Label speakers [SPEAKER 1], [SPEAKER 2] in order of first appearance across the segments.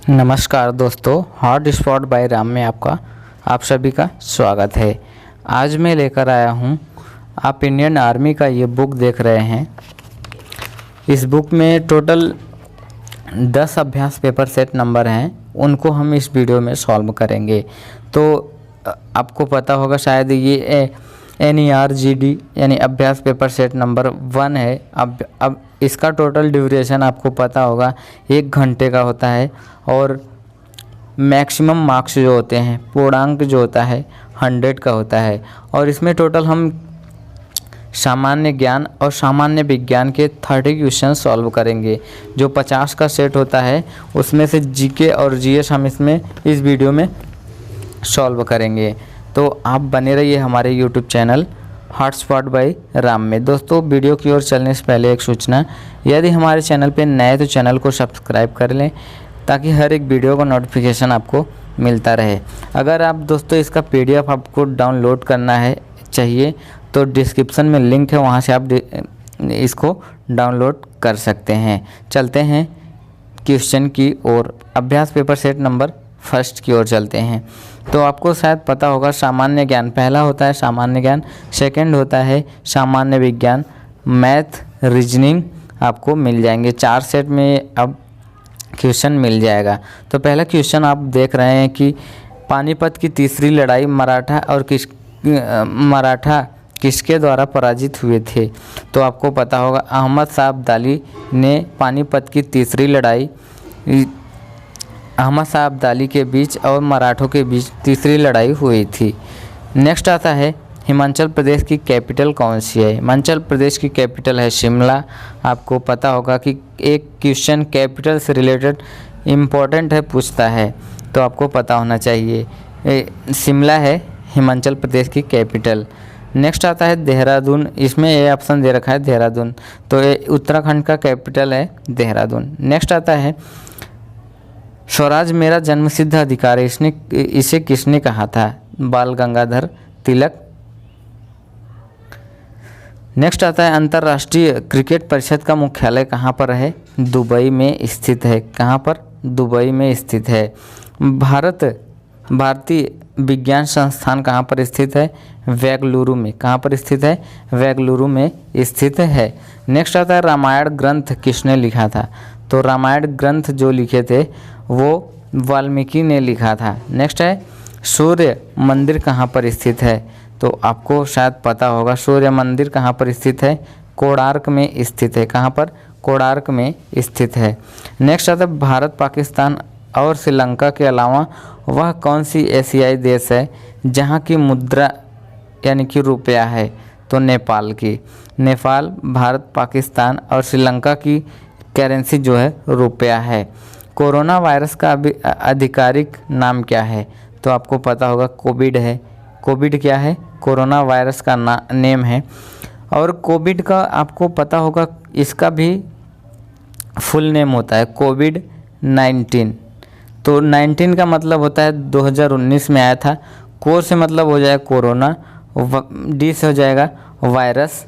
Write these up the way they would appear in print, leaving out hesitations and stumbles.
[SPEAKER 1] नमस्कार दोस्तों, hot spot bye Ram में आपका आप सभी का स्वागत है। आज मैं लेकर आया हूँ, आप इंडियन आर्मी का ये बुक देख रहे हैं। इस बुक में टोटल 10 अभ्यास पेपर सेट नंबर हैं, उनको हम इस वीडियो में सॉल्व करेंगे। तो आपको पता होगा शायद ये NERGD यानी अभ्यास पेपर सेट नंबर 1 है। अब इसका टोटल ड्यूरेशन आपको पता होगा 1 घंटे का होता है और मैक्सिमम मार्क्स जो होते हैं, पूर्णांक जो होता है 100 का होता है। और इसमें टोटल हम सामान्य ज्ञान और सामान्य विज्ञान के 30 क्वेश्चन सॉल्व करेंगे। जो 50 का सेट होता है उसमें से GK और GS हम इसमें इस वीडियो में सॉल्व करेंगे। तो आप बने रहिए हमारे YouTube channel hotspot by Ram में। दोस्तों, वीडियो की ओर चलने से पहले एक सूचना, यदि हमारे चैनल पे नए तो चैनल को सब्सक्राइब कर लें ताकि हर एक वीडियो का नोटिफिकेशन आपको मिलता रहे। अगर आप दोस्तों इसका PDF आपको डाउनलोड करना है चाहिए तो डिस्क्रिप्शन में लिंक है, वहाँ से आप इसको डाउनलोड कर सकते हैं। चलते हैं क्वेश्चन की ओर। अभ्यास पेपर सेट नंबर 1 की ओर चलते हैं। तो आपको शायद पता होगा, सामान्य ज्ञान पहला होता है, सामान्य ज्ञान सेकंड होता है सामान्य विज्ञान, मैथ, रीजनिंग आपको मिल जाएंगे। 4 सेट में अब क्वेश्चन मिल जाएगा। तो पहला क्वेश्चन आप देख रहे हैं कि पानीपत की तीसरी लड़ाई मराठा किसके द्वारा पराजित हुए थे। तो आपको पता होगा अहमद शाह अब्दाली ने पानीपत की तीसरी लड़ाई, अहमद शाह अब्दाली के बीच और मराठों के बीच तीसरी लड़ाई हुई थी। नेक्स्ट आता है, हिमाचल प्रदेश की कैपिटल कौन सी है। हिमाचल प्रदेश की कैपिटल है शिमला। आपको पता होगा कि एक क्वेश्चन कैपिटल से रिलेटेड इम्पोर्टेंट है, पूछता है, तो आपको पता होना चाहिए शिमला है हिमाचल प्रदेश की कैपिटल। नेक्स्ट आता है देहरादून। इसमें ये ऑप्शन दे रखा है देहरादून, तो ये उत्तराखंड का कैपिटल है देहरादून। नेक्स्ट आता है स्वराज मेरा जन्मसिद्ध अधिकार है, इसे किसने कहा था। बाल गंगाधर तिलक। नेक्स्ट आता है अंतर्राष्ट्रीय क्रिकेट परिषद का मुख्यालय कहाँ पर है। दुबई में स्थित है। कहाँ पर? दुबई में स्थित है। भारतीय विज्ञान संस्थान कहाँ पर स्थित है। बेंगलुरु में। कहाँ पर स्थित है? बेंगलुरु में स्थित है। नेक्स्ट आता है रामायण ग्रंथ किसने लिखा था। तो रामायण ग्रंथ जो लिखे थे वो वाल्मीकि ने लिखा था। नेक्स्ट है सूर्य मंदिर कहाँ पर स्थित है। तो आपको शायद पता होगा सूर्य मंदिर कहाँ पर स्थित है। कोणार्क में स्थित है। कहाँ पर? कोणार्क में स्थित है। नेक्स्ट आता है भारत, पाकिस्तान और श्रीलंका के अलावा वह कौन सी एशियाई देश है जहाँ की मुद्रा यानी कि रुपया है। तो नेपाल की। नेपाल, भारत, पाकिस्तान और श्रीलंका की करेंसी जो है रुपया है। कोरोना वायरस का आधिकारिक नाम क्या है। तो आपको पता होगा कोविड है। कोविड क्या है? कोरोना वायरस का नेम है। और कोविड का आपको पता होगा इसका भी फुल नेम होता है कोविड-19। तो 19 का मतलब होता है 2019 में आया था। को से मतलब हो जाएगा कोरोना, डी से हो जाएगा वायरस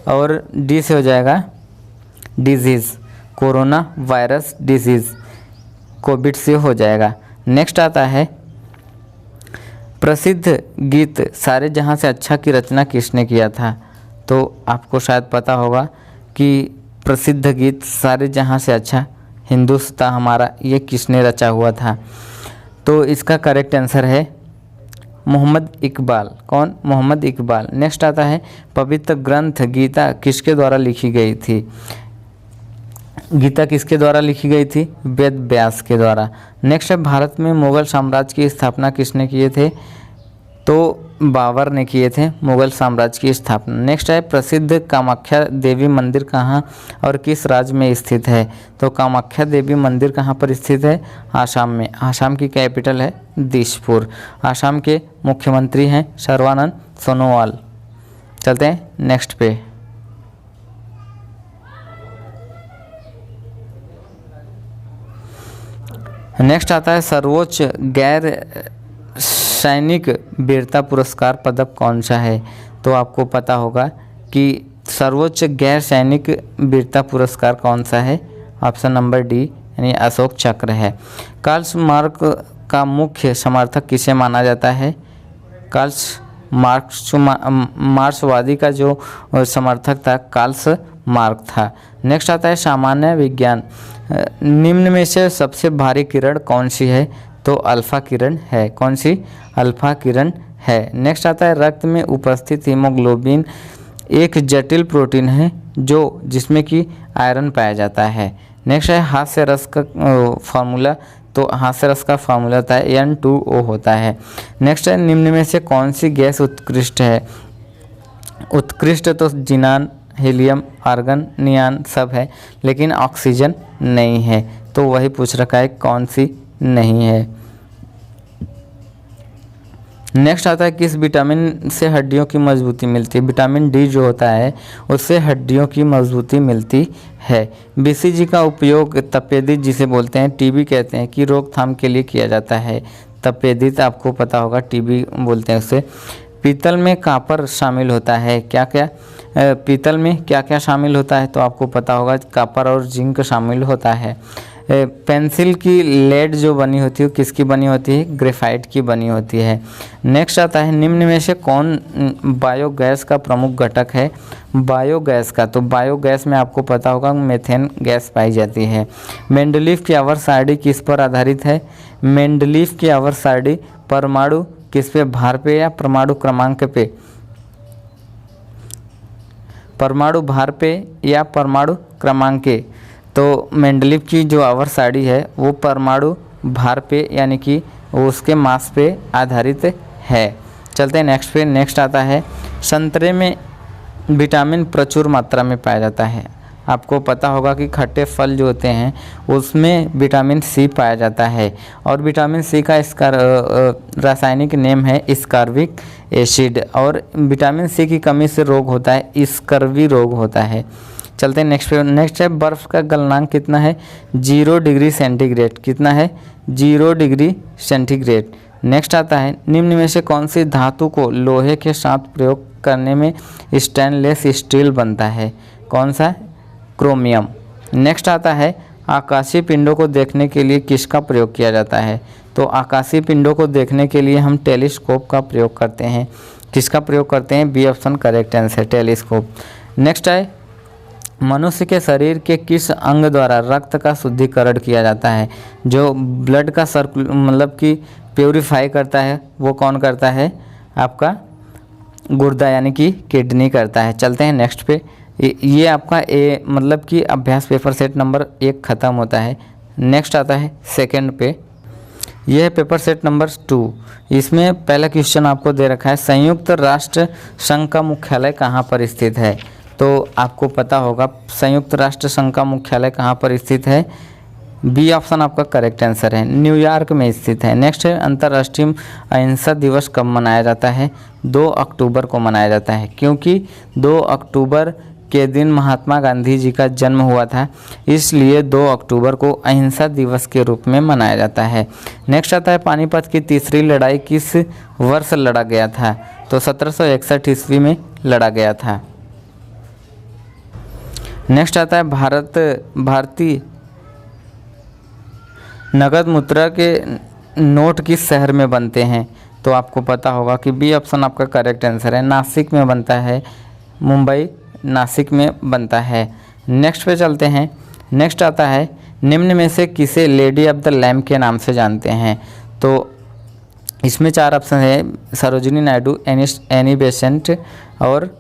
[SPEAKER 1] और डी से हो जाएगा disease. Corona virus disease Covid से हो जाएगा। नेक्स्ट आता है प्रसिद्ध गीत सारे जहां से अच्छा की रचना किसने किया था। तो आपको शायद पता होगा कि प्रसिद्ध गीत सारे जहां से अच्छा हिंदुस्तान हमारा, ये किसने रचा हुआ था। तो इसका करेक्ट आंसर है मोहम्मद इकबाल। कौन? मोहम्मद इकबाल। नेक्स्ट आता है पवित्र ग्रंथ गीता किसके द्वारा लिखी गई थी। गीता किसके द्वारा लिखी गई थी? वेद व्यास के द्वारा। नेक्स्ट है भारत में मुगल साम्राज्य की स्थापना किसने किए थे। तो बाबर ने किए थे मुगल साम्राज्य की स्थापना। नेक्स्ट है प्रसिद्ध कामाख्या देवी मंदिर कहाँ और किस राज्य में स्थित है। तो कामाख्या देवी मंदिर कहाँ पर स्थित है? आसाम में। आसाम की कैपिटल है दिसपुर। आसाम के मुख्यमंत्री हैं सर्बानंद सोनोवाल। चलते हैं नेक्स्ट पे। नेक्स्ट आता है सर्वोच्च गैर सैनिक वीरता पुरस्कार पदक कौन सा है। तो आपको पता होगा कि सर्वोच्च गैर सैनिक वीरता पुरस्कार कौन सा है। ऑप्शन नंबर डी यानी अशोक चक्र है। कार्ल मार्क्स का मुख्य समर्थक किसे माना जाता है? कार्ल मार्क्सवादी का जो समर्थक था कार्ल मार्क्स था। नेक्स्ट आता है सामान्य विज्ञान। निम्न में से सबसे भारी किरण कौन सी है? तो अल्फा किरण है। कौन सी? अल्फा किरण है। नेक्स्ट आता है रक्त में उपस्थित हीमोग्लोबिन एक जटिल प्रोटीन है जिसमें कि आयरन पाया जाता है। नेक्स्ट है हास्य रस का फार्मूला। तो हास्य रस का फार्मूला होता है N2O होता है। नेक्स्ट है निम्न में से कौन सी गैस उत्कृष्ट है? उत्कृष्ट तो जिनान, हीलियम, आर्गन, नियान सब है, लेकिन ऑक्सीजन नहीं है। तो वही पूछ रखा है कौन सी नहीं है। नेक्स्ट आता है किस विटामिन से हड्डियों की मजबूती मिलती है? विटामिन डी जो होता है उससे हड्डियों की मजबूती मिलती है। बीसीजी का उपयोग तपेदिक जिसे बोलते हैं, टीबी कहते हैं, कि रोकथाम के लिए किया जाता है। तपेदिक आपको पता होगा, टीबी बोलते हैं उसे। पीतल में कॉपर शामिल होता है। क्या क्या पीतल में क्या क्या शामिल होता है? तो आपको पता होगा कॉपर और जिंक शामिल होता है। पेंसिल की लेड जो बनी होती है किसकी बनी होती है? ग्रेफाइट की बनी होती है। नेक्स्ट आता है निम्न में से कौन बायोगैस का प्रमुख घटक है? बायोगैस का, तो बायोगैस में आपको पता होगा मेथेन गैस पाई जाती है। मेंडलीफ की आवर्त सारणी किस पर आधारित है? मेंडलीफ की आवर्त सारणी परमाणु किस पे? भार पे या परमाणु क्रमांक पे? परमाणु भार पे या परमाणु क्रमांक पे? तो मेंडलीफ की जो आवर्त सारणी है वो परमाणु भार पे यानी कि उसके मास पे आधारित है। चलते हैं नेक्स्ट पे। नेक्स्ट आता है संतरे में विटामिन प्रचुर मात्रा में पाया जाता है। आपको पता होगा कि खट्टे फल जो होते हैं उसमें विटामिन सी पाया जाता है, और विटामिन सी का इसका रासायनिक नेम है स्कार्बिक एसिड, और विटामिन सी की कमी से रोग होता है स्कर्वी रोग होता है। चलते हैं नेक्स्ट पे। नेक्स्ट है बर्फ़ का गलनांक कितना है? 0 डिग्री सेंटीग्रेड। कितना है? 0 डिग्री सेंटीग्रेड। नेक्स्ट आता है निम्न में से कौन सी धातु को लोहे के साथ प्रयोग करने में स्टेनलेस स्टील बनता है? कौन सा? क्रोमियम। नेक्स्ट आता है आकाशीय पिंडों को देखने के लिए किसका प्रयोग किया जाता है? तो आकाशीय पिंडों को देखने के लिए हम टेलीस्कोप का प्रयोग करते हैं। किसका प्रयोग करते हैं? B option correct answer, telescope. Next है मनुष्य के शरीर के किस अंग द्वारा रक्त का शुद्धिकरण किया जाता है? जो ब्लड का मतलब कि प्योरीफाई करता है वो कौन करता है? आपका गुर्दा यानी कि किडनी करता है। चलते हैं नेक्स्ट पे। ये आपका मतलब कि अभ्यास पेपर सेट नंबर 1 ख़त्म होता है। नेक्स्ट आता है सेकंड पे। यह है पेपर सेट नंबर 2। इसमें पहला क्वेश्चन आपको दे रखा है संयुक्त राष्ट्र संघ का मुख्यालय कहाँ पर स्थित है? तो आपको पता होगा संयुक्त राष्ट्र संघ का मुख्यालय कहाँ पर स्थित है? बी ऑप्शन आपका करेक्ट आंसर है, न्यूयॉर्क में स्थित है। नेक्स्ट है अंतर्राष्ट्रीय अहिंसा दिवस कब मनाया जाता है? 2 अक्टूबर को मनाया जाता है, क्योंकि 2 अक्टूबर के दिन महात्मा गांधी जी का जन्म हुआ था, इसलिए 2 अक्टूबर को अहिंसा दिवस के रूप में मनाया जाता है। नेक्स्ट आता है पानीपत की तीसरी लड़ाई किस वर्ष लड़ा गया था? तो 1761 ईस्वी में लड़ा गया था। नेक्स्ट आता है भारतीय नगद मुद्रा के नोट किस शहर में बनते हैं? तो आपको पता होगा कि बी ऑप्शन आपका करेक्ट आंसर है, नासिक में बनता है। मुंबई नासिक में बनता है। नेक्स्ट पे चलते हैं। नेक्स्ट आता है निम्न में से किसे लेडी ऑफ द लैम्प के नाम से जानते हैं? तो इसमें 4 ऑप्शन है, सरोजिनी नायडू, एनी बेसेंट, और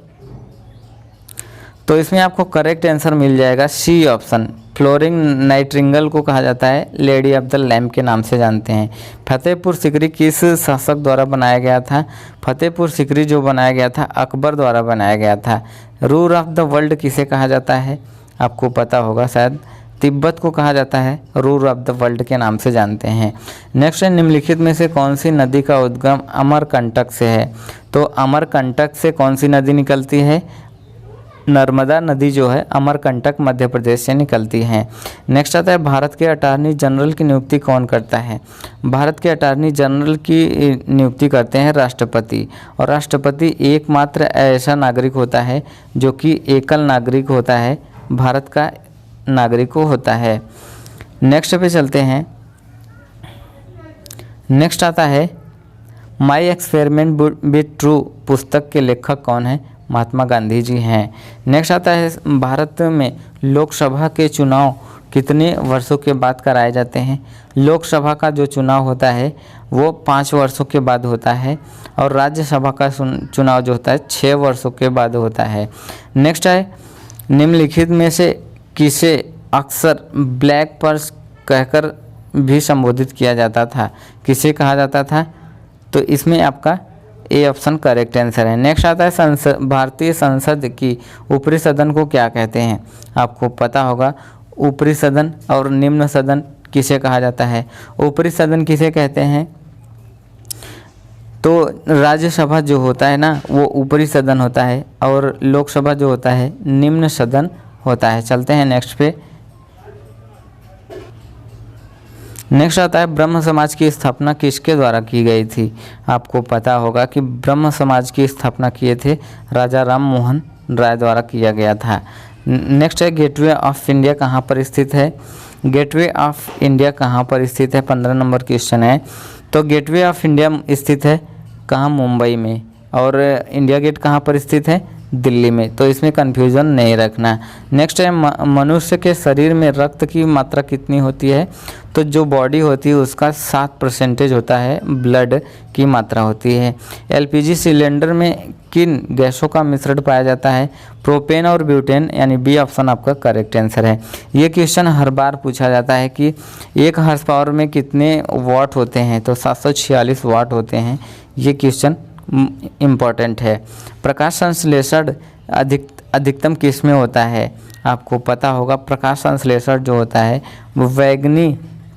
[SPEAKER 1] तो इसमें आपको करेक्ट आंसर मिल जाएगा सी ऑप्शन, फ्लोरिंग नाइटिंगेल को कहा जाता है लेडी ऑफ द लैम्प के नाम से जानते हैं। फतेहपुर सिकरी किस शासक द्वारा बनाया गया था? फतेहपुर सिकरी जो बनाया गया था अकबर द्वारा बनाया गया था। रूल ऑफ द वर्ल्ड किसे कहा जाता है? आपको पता होगा शायद, तिब्बत को कहा जाता है रूल ऑफ द वर्ल्ड के नाम से जानते हैं। नेक्स्ट है निम्नलिखित में से कौन सी नदी का उद्गम अमरकंटक से है? तो अमरकंटक से कौन सी नदी निकलती है? नर्मदा नदी जो है अमरकंटक मध्य प्रदेश से निकलती है। नेक्स्ट आता है भारत के अटॉर्नी जनरल की नियुक्ति कौन करता है? भारत के अटॉर्नी जनरल की नियुक्ति करते हैं राष्ट्रपति, और राष्ट्रपति एकमात्र ऐसा नागरिक होता है जो कि एकल नागरिक होता है, भारत का नागरिक होता है। नेक्स्ट पे चलते हैं। नेक्स्ट आता है my experiment would be true पुस्तक के लेखक कौन है? महात्मा गांधी जी हैं। नेक्स्ट आता है भारत में लोकसभा के चुनाव कितने वर्षों के बाद कराए जाते हैं? लोकसभा का जो चुनाव होता है वो 5 वर्षों के बाद होता है और राज्यसभा का चुनाव जो होता है 6 वर्षों के बाद होता है। नेक्स्ट है निम्नलिखित में से किसे अक्सर ब्लैक पर्स कहकर भी संबोधित किया जाता था? किसे कहा जाता था? तो इसमें आपका ए ऑप्शन करेक्ट आंसर है। नेक्स्ट आता है भारतीय संसद की ऊपरी सदन को क्या कहते हैं? आपको पता होगा ऊपरी सदन और निम्न सदन किसे कहा जाता है? ऊपरी सदन किसे कहते हैं? तो राज्यसभा जो होता है ना वो ऊपरी सदन होता है और लोकसभा जो होता है निम्न सदन होता है। चलते हैं नेक्स्ट पे। नेक्स्ट आता है ब्रह्म समाज की स्थापना किसके द्वारा की गई थी? आपको पता होगा कि ब्रह्म समाज की स्थापना किए थे राजा राम मोहन राय द्वारा किया गया था। नेक्स्ट है गेटवे ऑफ इंडिया कहाँ पर स्थित है? गेटवे ऑफ इंडिया कहाँ पर स्थित है? 15 नंबर क्वेश्चन है। तो गेटवे ऑफ इंडिया स्थित है कहाँ? मुंबई में। और इंडिया गेट कहाँ पर स्थित है? दिल्ली में। तो इसमें कन्फ्यूज़न नहीं रखना। नेक्स्ट है मनुष्य के शरीर में रक्त की मात्रा कितनी होती है? तो जो बॉडी होती है उसका 7% होता है ब्लड की मात्रा होती है। एलपीजी सिलेंडर में किन गैसों का मिश्रण पाया जाता है? प्रोपेन और ब्यूटेन, यानी बी ऑप्शन आपका करेक्ट आंसर है। ये क्वेश्चन हर बार पूछा जाता है कि 1 हॉर्स पावर में कितने वाट होते हैं? तो 746 वाट होते हैं। ये क्वेश्चन इम्पॉर्टेंट है। प्रकाश संश्लेषण अधिकतम किस में होता है? आपको पता होगा प्रकाश संश्लेषण जो होता है वो वैगनी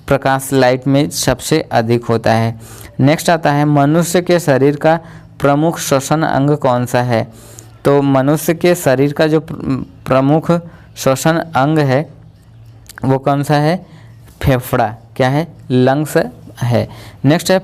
[SPEAKER 1] प्रकाश लाइट में सबसे अधिक होता है। नेक्स्ट आता है मनुष्य के शरीर का प्रमुख श्वसन अंग कौन सा है? तो मनुष्य के शरीर का जो प्रमुख श्वसन अंग है वो कौन सा है? फेफड़ा। क्या है? लंग्स है। नेक्स्ट है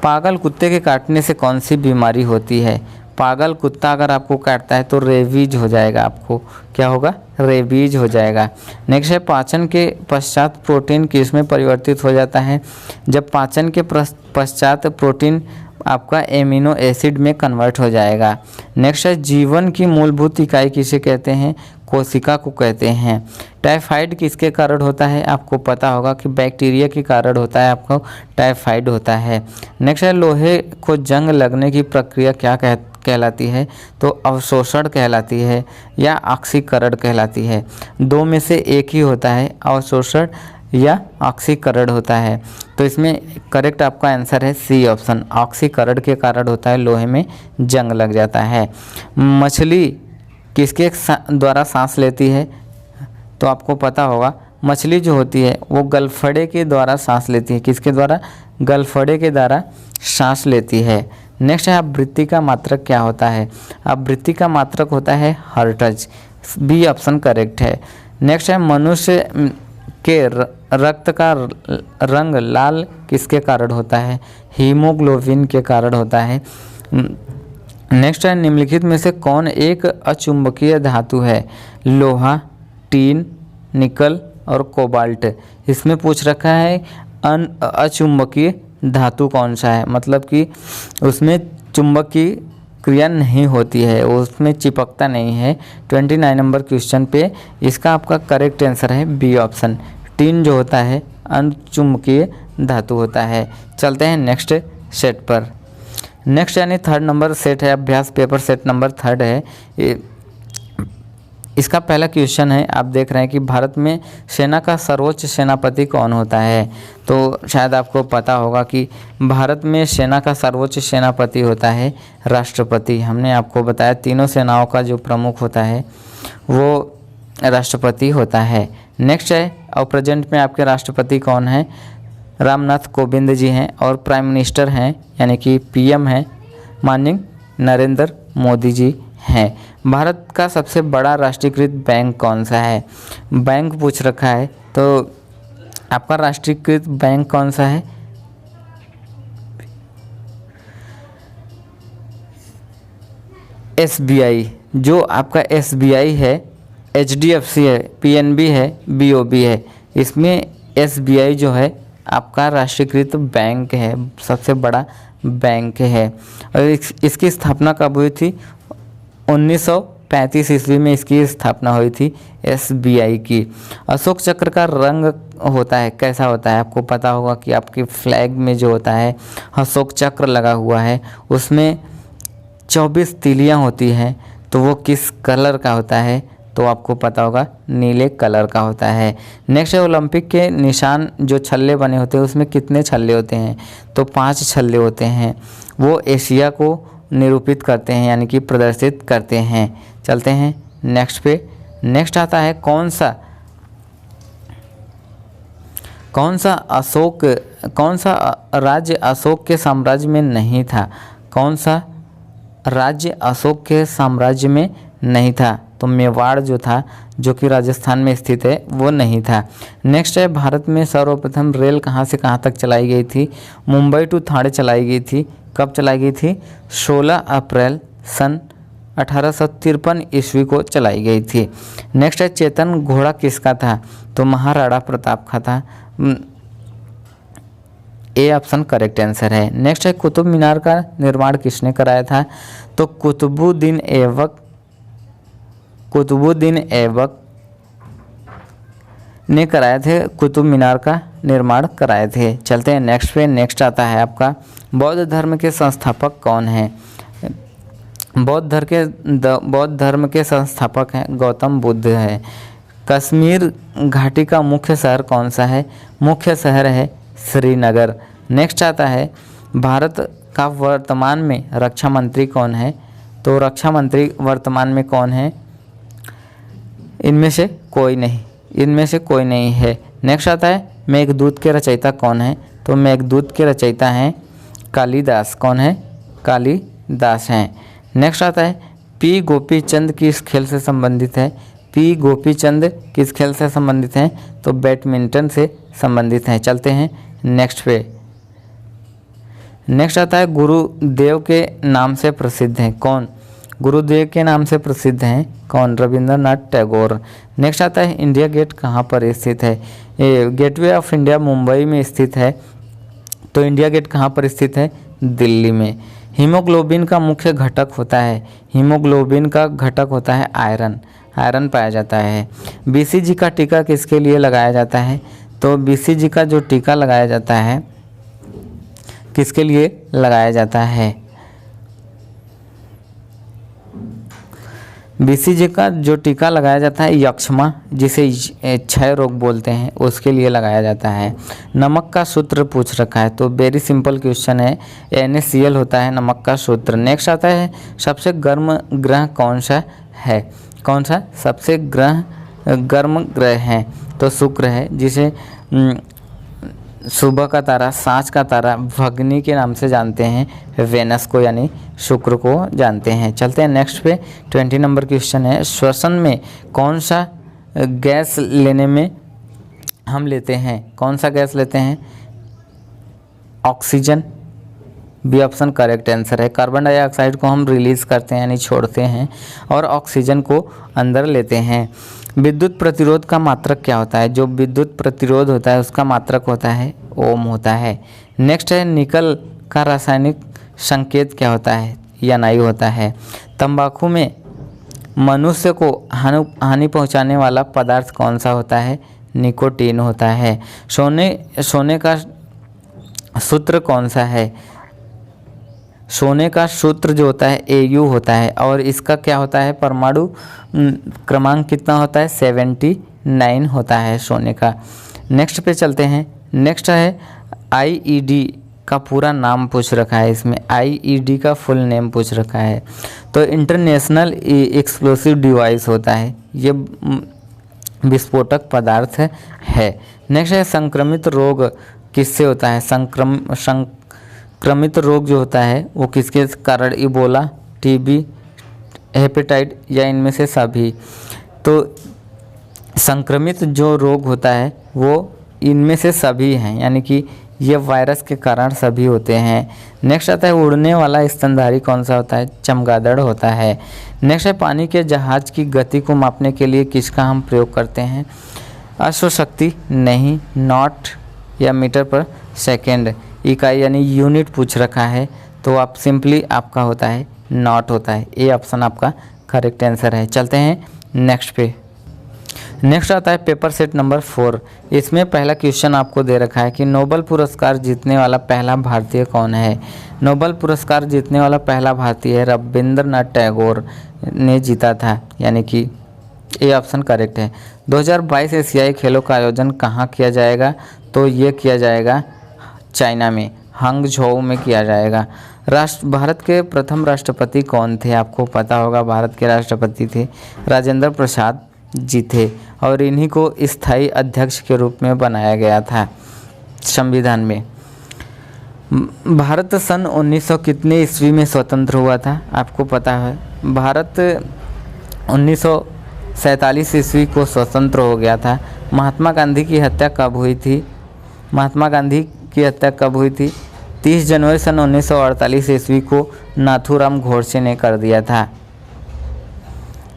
[SPEAKER 1] पागल कुत्ते के काटने से कौन सी बीमारी होती है? पागल कुत्ता अगर आपको काटता है तो रेबीज हो जाएगा। आपको क्या होगा? रेबीज हो जाएगा। नेक्स्ट है पाचन के पश्चात प्रोटीन किस में परिवर्तित हो जाता है? जब पाचन के पश्चात प्रोटीन आपका एमिनो एसिड में कन्वर्ट हो जाएगा। नेक्स्ट है जीवन की मूलभूत इकाई किसे कहते हैं? कोशिका को कहते हैं। टाइफाइड किसके कारण होता है? आपको पता होगा कि बैक्टीरिया के कारण होता है, आपको टाइफाइड होता है। नेक्स्ट है लोहे को जंग लगने की प्रक्रिया क्या कहलाती है? तो अवशोषण कहलाती है या ऑक्सीकरण कहलाती है। 2 में से एक ही होता है, अवशोषण या ऑक्सीकरण होता है। तो इसमें करेक्ट आपका आंसर है सी ऑप्शन, ऑक्सीकरण के कारण होता है, लोहे में जंग लग जाता है। मछली किसके द्वारा सांस लेती है? तो आपको पता होगा मछली जो होती है वो गलफड़े के द्वारा सांस लेती है। किसके द्वारा? गलफड़े के द्वारा सांस लेती है। नेक्स्ट है आवृत्ति का मात्रक क्या होता है? आवृत्ति का मात्रक होता है हर्ट्ज। बी ऑप्शन करेक्ट है। नेक्स्ट है मनुष्य के रक्त का रंग लाल किसके कारण होता है? हीमोग्लोबिन के कारण होता है। नेक्स्ट है निम्नलिखित में से कौन एक अचुंबकीय धातु है? लोहा, टीन, निकल और कोबाल्ट। इसमें पूछ रखा है अचुंबकीय धातु कौन सा है, मतलब कि उसमें चुंबक की क्रिया नहीं होती है, उसमें चिपकता नहीं है। 29 नंबर क्वेश्चन पे इसका आपका करेक्ट आंसर है बी ऑप्शन। टीन जो होता है अचुंबकीय धातु होता है। चलते हैं नेक्स्ट सेट पर। नेक्स्ट यानी 3rd नंबर सेट है, अभ्यास पेपर सेट नंबर 3rd है। इसका पहला क्वेश्चन है, आप देख रहे हैं कि भारत में सेना का सर्वोच्च सेनापति कौन होता है? तो शायद आपको पता होगा कि भारत में सेना का सर्वोच्च सेनापति होता है राष्ट्रपति। हमने आपको बताया तीनों सेनाओं का जो प्रमुख होता है वो राष्ट्रपति होता है। नेक्स्ट है और प्रेजेंट में आपके राष्ट्रपति कौन है? रामनाथ कोविंद जी हैं और प्राइम मिनिस्टर हैं यानी कि पीएम हैं माननीय नरेंद्र मोदी जी हैं। भारत का सबसे बड़ा राष्ट्रीयकृत बैंक कौन सा है? बैंक पूछ रखा है, तो आपका राष्ट्रीयकृत बैंक कौन सा है? SBI। जो आपका SBI है, HDFC है, PNB है, BOB है, इसमें SBI जो है आपका राष्ट्रीयकृत बैंक है, सबसे बड़ा बैंक है। और इसकी स्थापना कब हुई थी? 1935 ईस्वी में इसकी स्थापना हुई थी SBI की। अशोक चक्र का रंग होता है कैसा होता है? आपको पता होगा कि आपके फ्लैग में जो होता है अशोक चक्र लगा हुआ है, उसमें 24 तीलियां होती हैं, तो वो किस कलर का होता है? तो आपको पता होगा नीले कलर का होता है। नेक्स्ट है ओलंपिक के निशान जो छल्ले बने होते हैं उसमें कितने छल्ले होते हैं? तो 5 छल्ले होते हैं। वो एशिया को निरूपित करते हैं यानी कि प्रदर्शित करते हैं। चलते हैं नेक्स्ट पे। नेक्स्ट आता है कौन सा राज्य अशोक के साम्राज्य में नहीं था? कौन सा राज्य अशोक के साम्राज्य में नहीं था? तो मेवाड़ जो था, जो कि राजस्थान में स्थित है, वो नहीं था। नेक्स्ट है भारत में सर्वप्रथम रेल कहाँ से कहाँ तक चलाई गई थी? मुंबई टू ठाणे चलाई गई थी। कब चलाई गई थी? 16 अप्रैल सन 1853 ईस्वी को चलाई गई थी। नेक्स्ट है चेतन घोड़ा किसका था? तो महाराणा प्रताप का था। ए ऑप्शन करेक्ट आंसर है। नेक्स्ट है कुतुब मीनार का निर्माण किसने कराया था? तो कुतुबुद्दीन ऐबक ने कराए थे, कुतुब मीनार का निर्माण कराए थे। चलते हैं नेक्स्ट पे। नेक्स्ट आता है आपका बौद्ध धर्म के संस्थापक कौन है? बौद्ध धर्म के संस्थापक हैं गौतम बुद्ध है। कश्मीर घाटी का मुख्य शहर कौन सा है? मुख्य शहर है श्रीनगर। नेक्स्ट आता है भारत का वर्तमान में रक्षा मंत्री कौन है? तो रक्षा मंत्री वर्तमान में कौन है? इनमें से कोई नहीं है। नेक्स्ट आता है मेघदूत के रचयिता कौन है? तो मेघदूत के रचयिता हैं कालिदास। कौन है? कालिदास हैं। नेक्स्ट आता है पी गोपीचंद किस खेल से संबंधित है? पी गोपीचंद किस खेल से संबंधित हैं? तो बैडमिंटन से संबंधित हैं। चलते हैं नेक्स्ट पे। नेक्स्ट आता है गुरुदेव के नाम से प्रसिद्ध हैं कौन? गुरुदेव के नाम से प्रसिद्ध हैं कौन? रविंद्रनाथ टैगोर। नेक्स्ट आता है इंडिया गेट कहाँ पर स्थित है? ये गेटवे ऑफ इंडिया मुंबई में स्थित है। तो इंडिया गेट कहाँ पर स्थित है? दिल्ली में। हीमोग्लोबिन का मुख्य घटक होता है? हीमोग्लोबिन का घटक होता है आयरन पाया जाता है। BCG का टीका किसके लिए लगाया जाता है? तो BCG का जो टीका लगाया जाता है किसके लिए लगाया जाता है? BCG का जो टीका लगाया जाता है यक्ष्मा, जिसे क्षय रोग बोलते हैं, उसके लिए लगाया जाता है। नमक का सूत्र पूछ रखा है, तो वेरी सिंपल क्वेश्चन है, NaCl होता है नमक का सूत्र। नेक्स्ट आता है सबसे गर्म ग्रह कौन सा है? कौन सा सबसे गर्म ग्रह है? तो शुक्र है, जिसे सुबह का तारा, सांझ का तारा, भगनी के नाम से जानते हैं, वेनस को यानी शुक्र को जानते हैं। चलते हैं नेक्स्ट पे। 20 नंबर क्वेश्चन है श्वसन में कौन सा गैस लेने में हम लेते हैं? कौन सा गैस लेते हैं? Oxygen. B option correct answer है। कार्बन डाइऑक्साइड को हम रिलीज करते हैं यानी छोड़ते हैं, और ऑक्सीजन को अंदर लेते हैं। विद्युत प्रतिरोध का मात्रक क्या होता है? जो विद्युत प्रतिरोध होता है उसका मात्रक होता है ओम होता है। नेक्स्ट है निकल का रासायनिक संकेत क्या होता है? Ni होता है। तंबाकू में मनुष्य को हानि पहुंचाने वाला पदार्थ कौन सा होता है? निकोटीन होता है। सोने का सूत्र कौन सा है? सोने का सूत्र जो होता है Au होता है, और इसका क्या होता है? परमाणु क्रमांक कितना होता है? 79 होता है सोने का। नेक्स्ट पे चलते हैं। नेक्स्ट है IED का पूरा नाम पूछ रखा है, इसमें IED का फुल नेम पूछ रखा है। तो इंटरनेशनल एक्सप्लोसिव डिवाइस होता है, ये विस्फोटक पदार्थ है। नेक्स्ट है संक्रमित रोग किससे होता है? संक्रमित रोग जो होता है वो किसके कारण? इबोला, TB, हेपेटाइट या इनमें से सभी। तो संक्रमित जो रोग होता है वो इनमें से सभी हैं, यानी कि ये वायरस के कारण सभी होते हैं। नेक्स्ट आता है उड़ने वाला स्तनधारी कौन सा होता है? चमगादड़ होता है। नेक्स्ट है पानी के जहाज की गति को मापने के लिए किसका हम प्रयोग करते हैं? अश्वशक्ति नहीं, नॉट या मीटर पर सेकेंड इकाई यानी यूनिट पूछ रखा है तो आप सिंपली आपका होता है नॉट होता है। ए ऑप्शन आपका करेक्ट आंसर है। चलते हैं नेक्स्ट पे। नेक्स्ट आता है पेपर सेट नंबर 4। इसमें पहला क्वेश्चन आपको दे रखा है कि नोबेल पुरस्कार जीतने वाला पहला भारतीय कौन है। नोबेल पुरस्कार जीतने वाला पहला भारतीय रविंद्रनाथ टैगोर ने जीता था, यानी कि ए ऑप्शन करेक्ट है। 2022 एशियाई खेलों का आयोजन कहाँ किया जाएगा, तो ये किया जाएगा चाइना में, हांगझोउ में किया जाएगा। भारत के प्रथम राष्ट्रपति कौन थे, आपको पता होगा भारत के राष्ट्रपति थे राजेंद्र प्रसाद जी थे और इन्हीं को स्थायी अध्यक्ष के रूप में बनाया गया था संविधान में। भारत सन 1900 कितने ईस्वी में स्वतंत्र हुआ था, आपको पता है भारत 1947 ईस्वी को स्वतंत्र हो गया था। महात्मा गांधी की हत्या कब हुई थी, महात्मा गांधी की हत्या कब हुई थी, 30 जनवरी सन 1948 ईस्वी को नाथूराम गोडसे ने कर दिया था।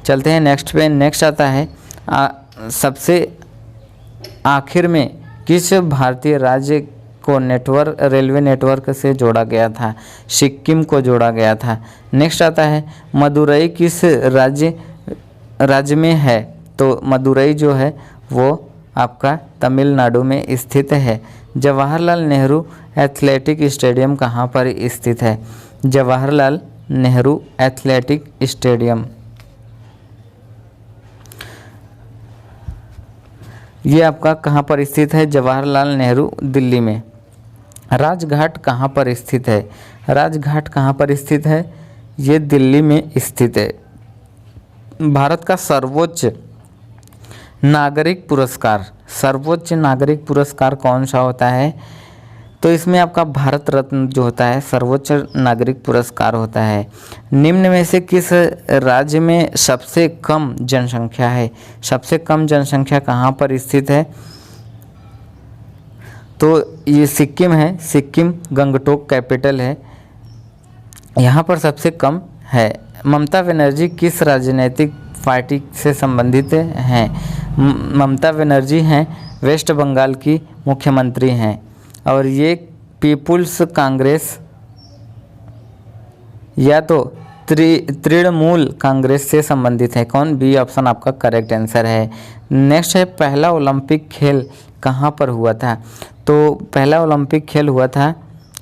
[SPEAKER 1] चलते हैं नेक्स्ट पे। नेक्स्ट आता है सबसे आखिर में किस भारतीय राज्य को रेलवे नेटवर्क से जोड़ा गया था, सिक्किम को जोड़ा गया था। नेक्स्ट आता है मदुरई किस राज्य में है, तो मदुरई जो है वो आपका तमिलनाडु में स्थित है। जवाहरलाल नेहरू एथलेटिक स्टेडियम कहाँ पर स्थित है, जवाहरलाल नेहरू एथलेटिक स्टेडियम ये आपका कहाँ पर स्थित है, जवाहरलाल नेहरू दिल्ली में। राजघाट कहाँ पर स्थित है, राजघाट कहाँ पर स्थित है, ये दिल्ली में स्थित है। भारत का सर्वोच्च नागरिक पुरस्कार कौन सा होता है, तो इसमें आपका भारत रत्न जो होता है सर्वोच्च नागरिक पुरस्कार होता है। निम्न में से किस राज्य में सबसे कम जनसंख्या है, सबसे कम जनसंख्या कहाँ पर स्थित है, तो ये सिक्किम है। सिक्किम गंगटोक कैपिटल है, यहाँ पर सबसे कम है। ममता बनर्जी किस राजनीतिक पार्टी से संबंधित हैं, ममता बनर्जी हैं वेस्ट बंगाल की मुख्यमंत्री हैं और ये पीपुल्स कांग्रेस या तो तृणमूल कांग्रेस से संबंधित है। कौन, बी ऑप्शन आपका करेक्ट आंसर है। नेक्स्ट है पहला ओलंपिक खेल कहाँ पर हुआ था, तो पहला ओलंपिक खेल हुआ था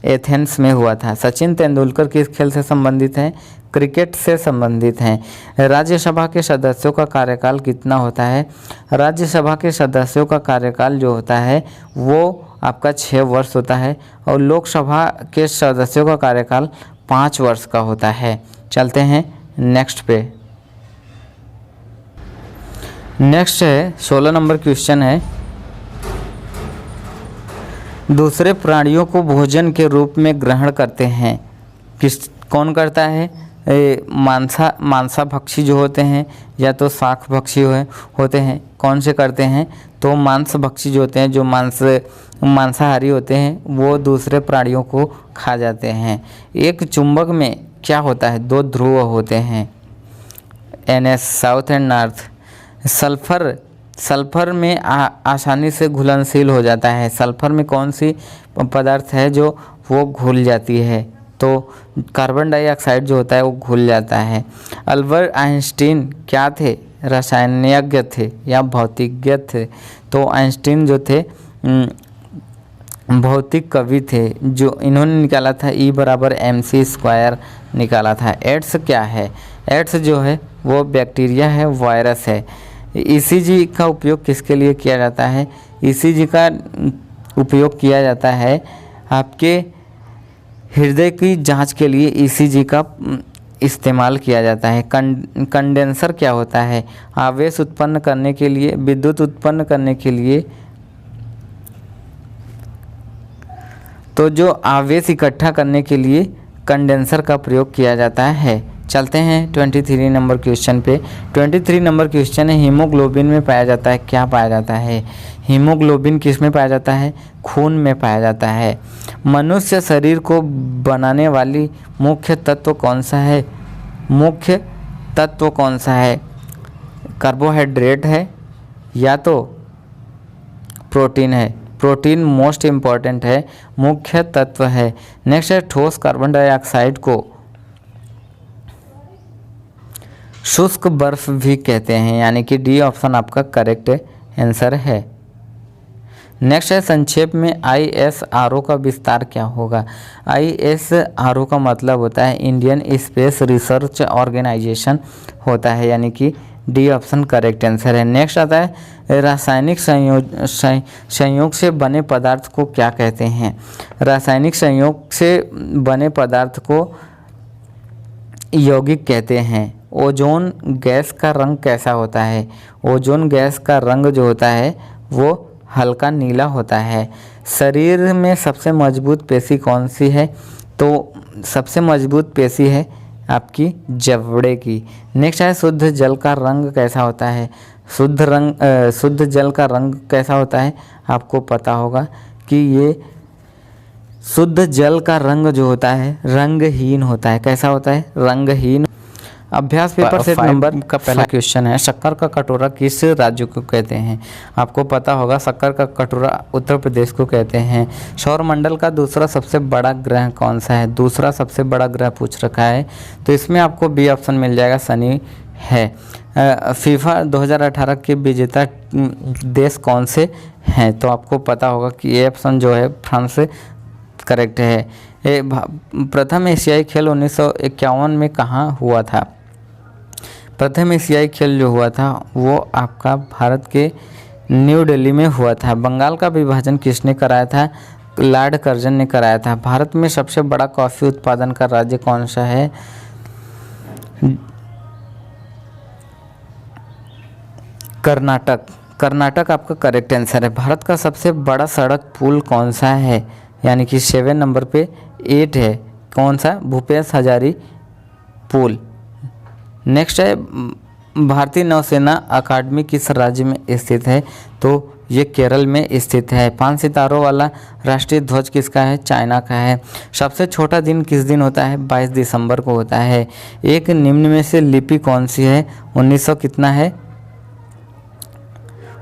[SPEAKER 1] एथेंस में हुआ था। सचिन तेंदुलकर किस खेल से संबंधित हैं, क्रिकेट से संबंधित हैं। राज्यसभा के सदस्यों का कार्यकाल कितना होता है, राज्यसभा के सदस्यों का कार्यकाल जो होता है वो आपका 6 वर्ष होता है और लोकसभा के सदस्यों का कार्यकाल 5 वर्ष का होता है। चलते हैं नेक्स्ट पे। नेक्स्ट है 16 नंबर क्वेश्चन है, दूसरे प्राणियों को भोजन के रूप में ग्रहण करते हैं, कौन करता है, मांसाभक्षी जो होते हैं या तो शाकभक्षी होते हैं, कौन से करते हैं, तो मांसभक्षी जो होते हैं, जो मांसाहारी होते हैं वो दूसरे प्राणियों को खा जाते हैं। एक चुंबक में क्या होता है, 2 ध्रुव होते हैं, NS south and north. Sulphur में आसानी से घुलनशील हो जाता है, सल्फर में कौन सी पदार्थ है जो वो घुल जाती है, तो कार्बन डाइऑक्साइड जो होता है वो घुल जाता है। अल्बर्ट आइंस्टीन क्या थे, रसायनज्ञ थे या भौतिकज्ञ थे, तो आइंस्टीन जो थे भौतिक कवि थे, जो इन्होंने निकाला था E = mc² निकाला था। एड्स क्या है, एड्स जो है वो बैक्टीरिया है, वायरस है। ECG का उपयोग किसके लिए किया जाता है, ECG का उपयोग किया जाता है आपके हृदय की जांच के लिए ECG का इस्तेमाल किया जाता है। कंडेंसर क्या होता है, आवेश उत्पन्न करने के लिए, विद्युत उत्पन्न करने के लिए, तो जो आवेश इकट्ठा करने के लिए कंडेंसर का प्रयोग किया जाता है। चलते हैं 23 नंबर क्वेश्चन पे। 23 नंबर क्वेश्चन है, हीमोग्लोबिन में पाया जाता है, क्या पाया जाता है, हीमोग्लोबिन किस में पाया जाता है, खून में पाया जाता है। मनुष्य शरीर को बनाने वाली मुख्य तत्व कौन सा है, मुख्य तत्व कौन सा है, कार्बोहाइड्रेट है या तो प्रोटीन है। प्रोटीन मोस्ट इम्पॉर्टेंट है, मुख्य तत्व है। नेक्स्ट है ठोस कार्बन डाइऑक्साइड को शुष्क बर्फ भी कहते हैं, यानी कि डी ऑप्शन आपका करेक्ट आंसर है। नेक्स्ट है संक्षेप में ISRO का विस्तार क्या होगा। ISRO का मतलब होता है इंडियन स्पेस रिसर्च ऑर्गेनाइजेशन होता है, यानी कि डी ऑप्शन करेक्ट आंसर है। नेक्स्ट आता है रासायनिक संयोग से बने पदार्थ को क्या कहते हैं। रासायनिक संयोग से बने पदार्थ को यौगिक कहते हैं। ओजोन गैस का रंग कैसा होता है। ओजोन गैस का रंग जो होता है वो हल्का नीला होता है। शरीर में सबसे मजबूत पेशी कौन सी है, तो सबसे मजबूत पेशी है आपकी जबड़े की। नेक्स्ट है शुद्ध जल का रंग कैसा होता है। शुद्ध जल का रंग कैसा होता है, आपको पता होगा कि ये शुद्ध जल का रंग जो होता है रंगहीन होता है। कैसा होता है, रंगहीन। अभ्यास पेपर सेट नंबर का पहला क्वेश्चन है, शक्कर का कटोरा किस राज्य को कहते हैं। आपको पता होगा शक्कर का कटोरा उत्तर प्रदेश को कहते हैं। सौर मंडल का दूसरा सबसे बड़ा ग्रह कौन सा है। दूसरा सबसे बड़ा ग्रह पूछ रखा है, तो इसमें आपको बी ऑप्शन मिल जाएगा, शनि है। फीफा 2018 के विजेता देश कौन से हैं, तो आपको पता होगा कि ये ऑप्शन जो है फ्रांस करेक्ट है। प्रथम एशियाई खेल 1951 में कहाँ हुआ था। प्रथम एशियाई खेल जो हुआ था वो आपका भारत के न्यू दिल्ली में हुआ था। बंगाल का विभाजन किसने कराया था, लॉर्ड कर्जन ने कराया था। भारत में सबसे बड़ा कॉफ़ी उत्पादन का राज्य कौन सा है। कर्नाटक। कर्नाटक आपका करेक्ट आंसर है। भारत का सबसे बड़ा सड़क पुल कौन सा है, यानी कि 7 नंबर पे 8 है। कौन सा, भूपेश हजारी पुल। नेक्स्ट है भारतीय नौसेना अकादमी किस राज्य में स्थित है, तो ये केरल में स्थित है। 5 सितारों वाला राष्ट्रीय ध्वज किसका है, चाइना का है। सबसे छोटा दिन किस दिन होता है, 22 दिसंबर को होता है। एक निम्न में से लिपि कौन सी है, 1900 कितना है,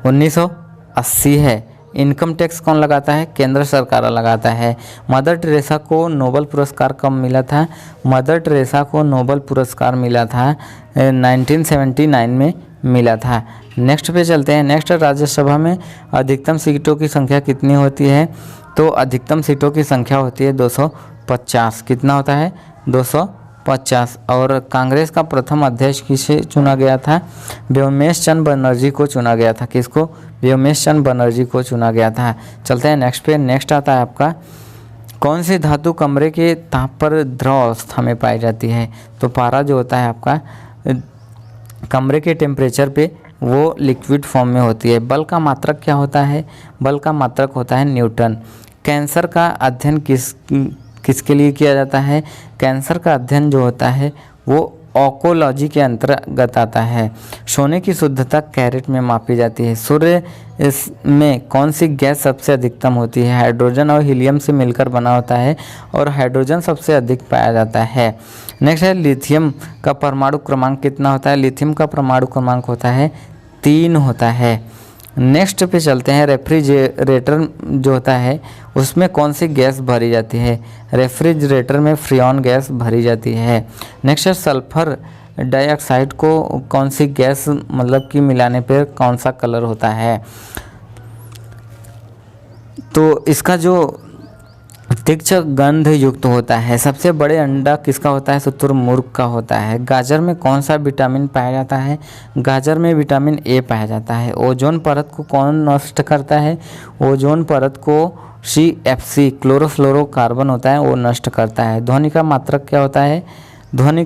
[SPEAKER 1] 1980 है। इनकम टैक्स कौन लगाता है, केंद्र सरकार लगाता है। मदर टेरेसा को नोबेल पुरस्कार कब मिला था। मदर टेरेसा को नोबेल पुरस्कार मिला था 1979 में मिला था। नेक्स्ट पे चलते हैं। नेक्स्ट राज्यसभा में अधिकतम सीटों की संख्या कितनी होती है, तो अधिकतम सीटों की संख्या होती है 250। कितना होता है, 250। और कांग्रेस का प्रथम अध्यक्ष किसे चुना गया था, व्योमेश चंद्र बनर्जी को चुना गया था। किसको, व्योमेश चंद्र बनर्जी को चुना गया था। चलते हैं नेक्स्ट पे। नेक्स्ट आता है आपका कौन सी धातु कमरे के ताप पर द्रव अवस्था में पाई जाती है, तो पारा जो होता है आपका कमरे के टेम्परेचर पे वो लिक्विड फॉर्म में होती है। बल का मात्रक क्या होता है, बल का मात्रक होता है न्यूटन। कैंसर का अध्ययन किसके लिए किया जाता है, कैंसर का अध्ययन जो होता है वो ऑकोलॉजी के अंतर्गत आता है। सोने की शुद्धता कैरेट में मापी जाती है। सूर्य में कौन सी गैस सबसे अधिकतम होती है, हाइड्रोजन और हीलियम से मिलकर बना होता है और हाइड्रोजन सबसे अधिक पाया जाता है। नेक्स्ट है लिथियम का परमाणु क्रमांक कितना होता है, लिथियम का परमाणु क्रमांक होता है 3 होता है। नेक्स्ट पे चलते हैं। रेफ्रिजरेटर जो होता है उसमें कौन सी गैस भरी जाती है, रेफ्रिजरेटर में फ्रियॉन गैस भरी जाती है। नेक्स्ट है सल्फर डाइऑक्साइड को कौन सी गैस मतलब कि मिलाने पर कौन सा कलर होता है, तो इसका जो तीक्ष्ण गंध युक्त होता है। सबसे बड़े अंडा किसका होता है, शुतुरमुर्ग का होता है। गाजर में कौन सा विटामिन पाया जाता है, गाजर में विटामिन ए पाया जाता है। ओजोन परत को कौन नष्ट करता है, ओजोन परत को CFC क्लोरोफ्लोरोकार्बन होता है वो नष्ट करता है। ध्वनि का मात्रक क्या होता है, ध्वनि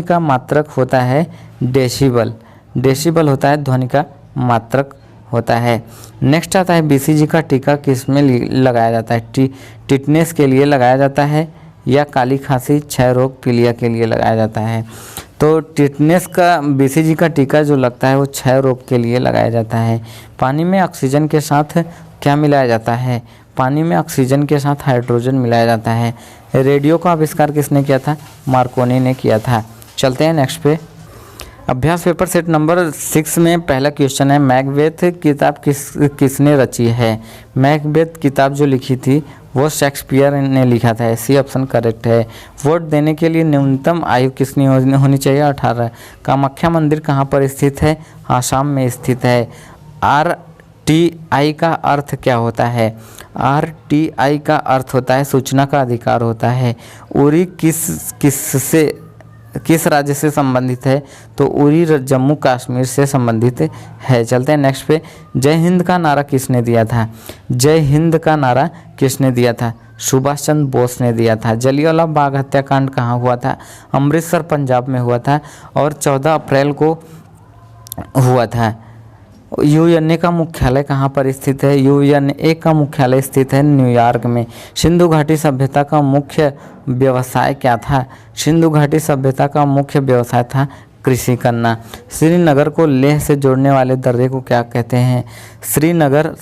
[SPEAKER 1] का मात्रक होता है डेसिबल। डेसिबल होता है ध्वनि का मात्रक होता है। नेक्स्ट आता है BCG का टीका किस में लगाया जाता है, टिटनेस के लिए लगाया जाता है या काली खांसी, क्षय रोग, पीलिया के लिए लगाया जाता है। तो टिटनेस का BCG का टीका जो लगता है वो क्षय रोग के लिए लगाया जाता है। पानी में ऑक्सीजन के साथ क्या मिलाया जाता है, पानी में ऑक्सीजन के साथ हाइड्रोजन मिलाया जाता है। रेडियो का आविष्कार किसने किया था, मार्कोनी ने किया था। चलते हैं नेक्स्ट पे। अभ्यास पेपर सेट नंबर 6 में पहला क्वेश्चन है, मैकबेथ किताब किसने रची है। मैकबेथ किताब जो लिखी थी वो शेक्सपियर ने लिखा था। सी ऑप्शन करेक्ट है। वोट देने के लिए न्यूनतम आयु किसकी होनी चाहिए, 18। कामाख्या मंदिर कहाँ पर स्थित है, आसाम में स्थित है। RTI का अर्थ क्या होता है। RTI का अर्थ होता है सूचना का अधिकार होता है। उरी किस राज्य से संबंधित है, तो उरी जम्मू कश्मीर से संबंधित है। चलते हैं नेक्स्ट पे। जय हिंद का नारा किसने दिया था। जय हिंद का नारा किसने दिया था, सुभाष चंद्र बोस ने दिया था। जलियांवाला बाग हत्याकांड कहाँ हुआ था, अमृतसर पंजाब में हुआ था और 14 अप्रैल को हुआ था। UNA का मुख्यालय कहाँ पर स्थित है, UNA का मुख्यालय स्थित है न्यूयॉर्क में। सिंधु घाटी सभ्यता का मुख्य व्यवसाय क्या था, सिंधु घाटी सभ्यता का मुख्य व्यवसाय था कृषि करना। श्रीनगर को लेह से जोड़ने वाले दर्रे को क्या कहते हैं, श्रीनगर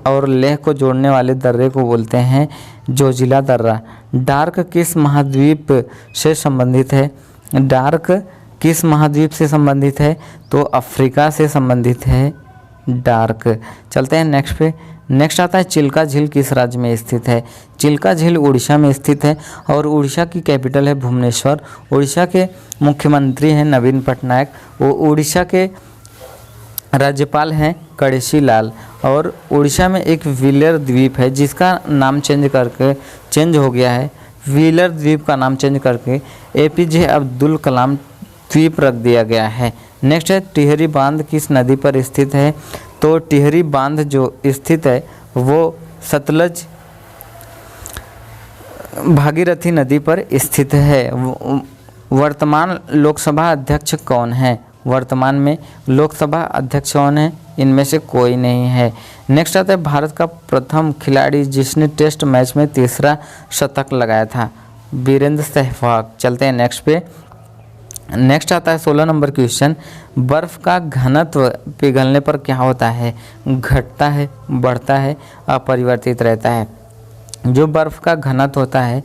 [SPEAKER 1] और लेह को जोड़ने वाले दर्रे को बोलते हैं जोजिला दर्रा। डार्क किस महाद्वीप से संबंधित है, डार्क किस महाद्वीप से संबंधित है, तो अफ्रीका से संबंधित है डार्क। चलते हैं नेक्स्ट पे। नेक्स्ट आता है चिल्का झील किस राज्य में स्थित है। चिल्का झील उड़ीसा में स्थित है और उड़ीसा की कैपिटल है भुवनेश्वर। उड़ीसा के मुख्यमंत्री हैं नवीन पटनायक। वो उड़ीसा के राज्यपाल हैं गणेशी लाल। और उड़ीसा में एक व्हीलर द्वीप है जिसका नाम चेंज हो गया है। व्हीलर द्वीप का नाम चेंज करके APJ अब्दुल कलाम द्वीप रख दिया गया है। नेक्स्ट है टिहरी बांध किस नदी पर स्थित है, तो टिहरी बांध जो स्थित है वो सतलज भागीरथी नदी पर स्थित है। वर्तमान लोकसभा अध्यक्ष कौन है, वर्तमान में लोकसभा अध्यक्ष कौन है, इनमें से कोई नहीं है। नेक्स्ट आता है भारत का प्रथम खिलाड़ी जिसने टेस्ट मैच में तीसरा शतक लगाया था, वीरेंद्र सहवाग। चलते हैं नेक्स्ट पे। नेक्स्ट आता है 16 नंबर क्वेश्चन, बर्फ़ का घनत्व पिघलने पर क्या होता है, घटता है, बढ़ता है, अपरिवर्तित रहता है। जो बर्फ़ का घनत्व होता है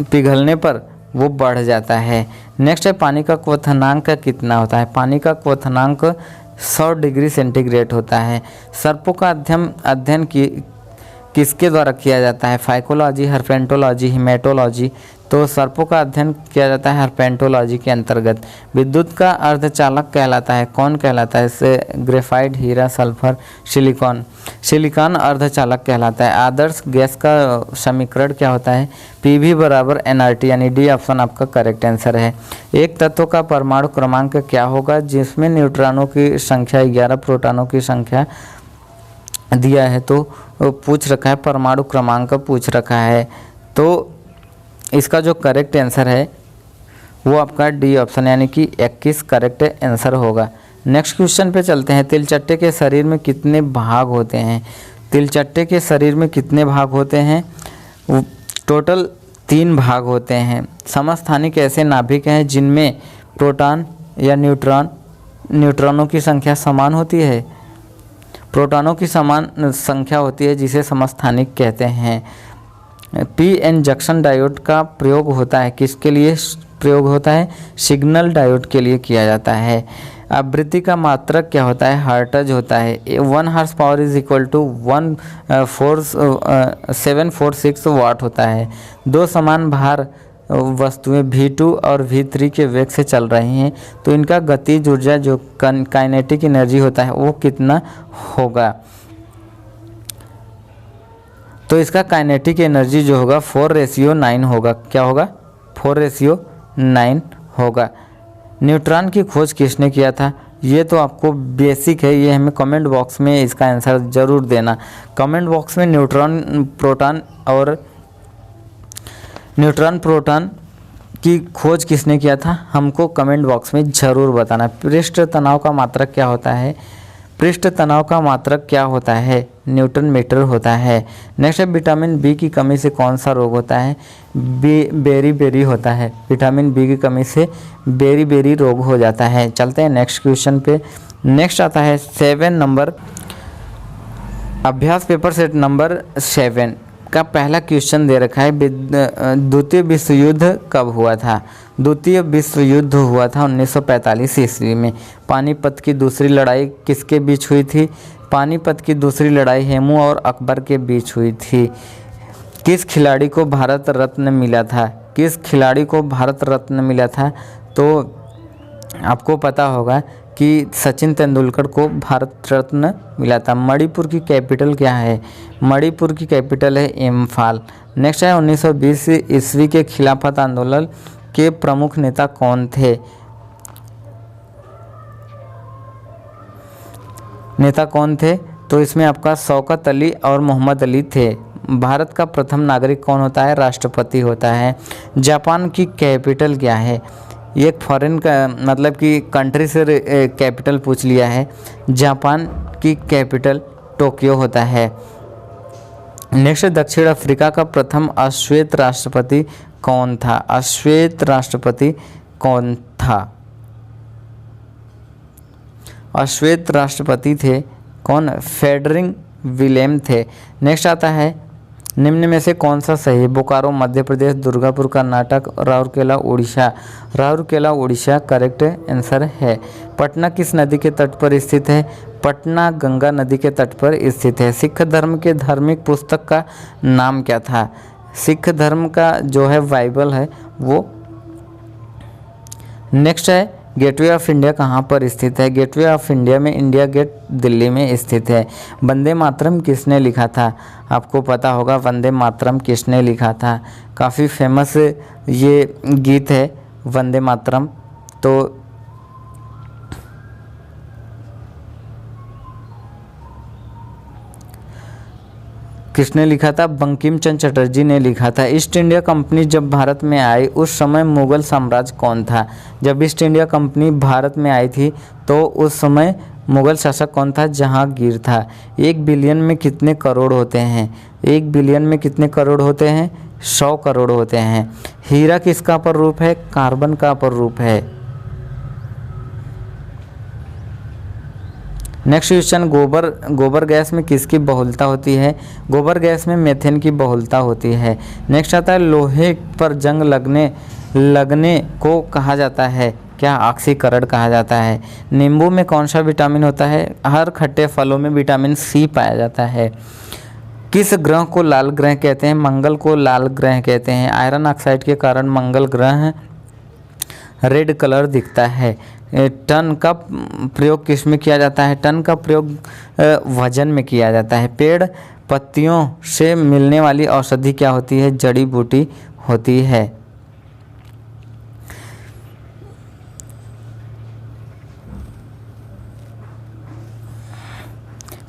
[SPEAKER 1] पिघलने पर वो बढ़ जाता है। नेक्स्ट है पानी का क्वथनांक कितना होता है, पानी का क्वथनांक 100 डिग्री सेंटीग्रेड होता है। सर्पों का अध्ययन किसके द्वारा किया जाता है, फाइकोलॉजी, हर्पेंटोलॉजी, हिमेटोलॉजी। तो सर्पों का अध्ययन किया जाता है हर्पेंटोलॉजी के अंतर्गत। विद्युत का अर्धचालक कहलाता है, कौन कहलाता है, इसे ग्रेफाइट, हीरा, सल्फर, सिलिकॉन। सिलिकॉन अर्धचालक कहलाता है। आदर्श गैस का समीकरण क्या होता है, PV = nRT, यानी D ऑप्शन आपका करेक्ट आंसर है। एक तत्व का परमाणु क्रमांक क्या होगा जिसमें न्यूट्रॉनों की संख्या 11, प्रोटॉनों की संख्या दिया है, तो पूछ रखा है, परमाणु क्रमांक पूछ रखा है। तो इसका जो करेक्ट आंसर है वो आपका D ऑप्शन यानी कि 21 करेक्ट आंसर होगा। नेक्स्ट क्वेश्चन पे चलते हैं। तिलचट्टे के शरीर में कितने भाग होते हैं, तिलचट्टे के शरीर में कितने भाग होते हैं, टोटल 3 भाग होते हैं। समस्थानिक ऐसे नाभिक हैं जिनमें प्रोटॉन या न्यूट्रॉनों की संख्या समान होती है, प्रोटॉनों की समान संख्या होती है जिसे समस्थानिक कहते हैं। PN जंक्शन डायोड का प्रयोग होता है, किसके लिए प्रयोग होता है, सिग्नल डायोड के लिए किया जाता है। आवृत्ति का मात्रक क्या होता है, हर्ट्ज होता है। 1 हॉर्स पावर = 746 वाट होता है। 2 समान भार वस्तुएं V2 और V3 के वेग से चल रही हैं तो इनका गतिज ऊर्जा जो काइनेटिक एनर्जी होता है वो कितना होगा, तो इसका काइनेटिक एनर्जी जो होगा 4:9 होगा। क्या होगा, 4:9 होगा। न्यूट्रॉन की खोज किसने किया था, ये तो आपको बेसिक है, ये हमें कमेंट बॉक्स में इसका आंसर ज़रूर देना। कमेंट बॉक्स में न्यूट्रॉन प्रोटॉन की खोज किसने किया था, हमको कमेंट बॉक्स में ज़रूर बताना। पृष्ठ तनाव का मात्रक क्या होता है, पृष्ठ तनाव का मात्रक क्या होता है, न्यूटन मीटर होता है। नेक्स्ट है विटामिन बी की कमी से कौन सा रोग होता है, बेरी होता है। विटामिन बी की कमी से बेरी रोग हो जाता है। चलते हैं नेक्स्ट क्वेश्चन पे। नेक्स्ट आता है 7 नंबर, अभ्यास पेपर सेट नंबर 7। का पहला क्वेश्चन दे रखा है, द्वितीय विश्व युद्ध कब हुआ था? द्वितीय विश्व युद्ध हुआ था 1945 ईस्वी में। पानीपत की दूसरी लड़ाई किसके बीच हुई थी? पानीपत की दूसरी लड़ाई हेमू और अकबर के बीच हुई थी। किस खिलाड़ी को भारत रत्न मिला था? किस खिलाड़ी को भारत रत्न मिला था? तो आपको पता होगा कि सचिन तेंदुलकर को भारत रत्न मिला था। मणिपुर की कैपिटल क्या है? मणिपुर की कैपिटल है इम्फाल। नेक्स्ट है 1920 ईस्वी के खिलाफत आंदोलन के प्रमुख नेता कौन थे? नेता कौन थे? तो इसमें आपका शौकत अली और मोहम्मद अली थे। भारत का प्रथम नागरिक कौन होता है? राष्ट्रपति होता है। जापान की कैपिटल क्या है? ये एक फॉरेन का मतलब कि कंट्री से कैपिटल पूछ लिया है। जापान की कैपिटल टोक्यो होता है। नेक्स्ट, दक्षिण अफ्रीका का प्रथम अश्वेत राष्ट्रपति कौन था? अश्वेत राष्ट्रपति कौन था? अश्वेत राष्ट्रपति थे कौन? फेडरिक विलेम थे। नेक्स्ट आता है, निम्न में से कौन सा सही? बोकारो मध्य प्रदेश, दुर्गापुर कर्नाटक, राउरकेला उड़ीसा। राउरकेला उड़ीसा करेक्ट आंसर है। पटना किस नदी के तट पर स्थित है? पटना गंगा नदी के तट पर स्थित है। सिख धर्म के धार्मिक पुस्तक का नाम क्या था? सिख धर्म का जो है बाइबल है वो। नेक्स्ट है, गेटवे ऑफ इंडिया कहाँ पर स्थित है? गेटवे ऑफ इंडिया में इंडिया गेट दिल्ली में स्थित है। वंदे मातरम किसने लिखा था? आपको पता होगा वंदे मातरम किसने लिखा था। काफ़ी फेमस ये गीत है वंदे मातरम। तो किसने लिखा था? बंकिम चंद्र चटर्जी ने लिखा था। ईस्ट इंडिया कंपनी जब भारत में आई उस समय मुगल साम्राज्य कौन था? जब ईस्ट इंडिया कंपनी भारत में आई थी तो उस समय मुगल शासक कौन था? जहांगीर था। 1 बिलियन में कितने करोड़ होते हैं? 1 बिलियन में कितने करोड़ होते हैं? 100 करोड़ होते हैं। हीरा किसका अपर रूप है? कार्बन का अपर रूप है। नेक्स्ट क्वेश्चन, गोबर गैस में किसकी बहुलता होती है? गोबर गैस में मेथेन की बहुलता होती है। नेक्स्ट आता है, लोहे पर जंग लगने को कहा जाता है क्या? ऑक्सीकरण कहा जाता है। नींबू में कौन सा विटामिन होता है? हर खट्टे फलों में विटामिन सी पाया जाता है। किस ग्रह को लाल ग्रह कहते हैं? मंगल को लाल ग्रह कहते हैं। आयरन ऑक्साइड के कारण मंगल ग्रह रेड कलर दिखता है। टन का प्रयोग किस में किया जाता है? टन का प्रयोग वजन में किया जाता है। पेड़ पत्तियों से मिलने वाली औषधि क्या होती है? जड़ी बूटी होती है।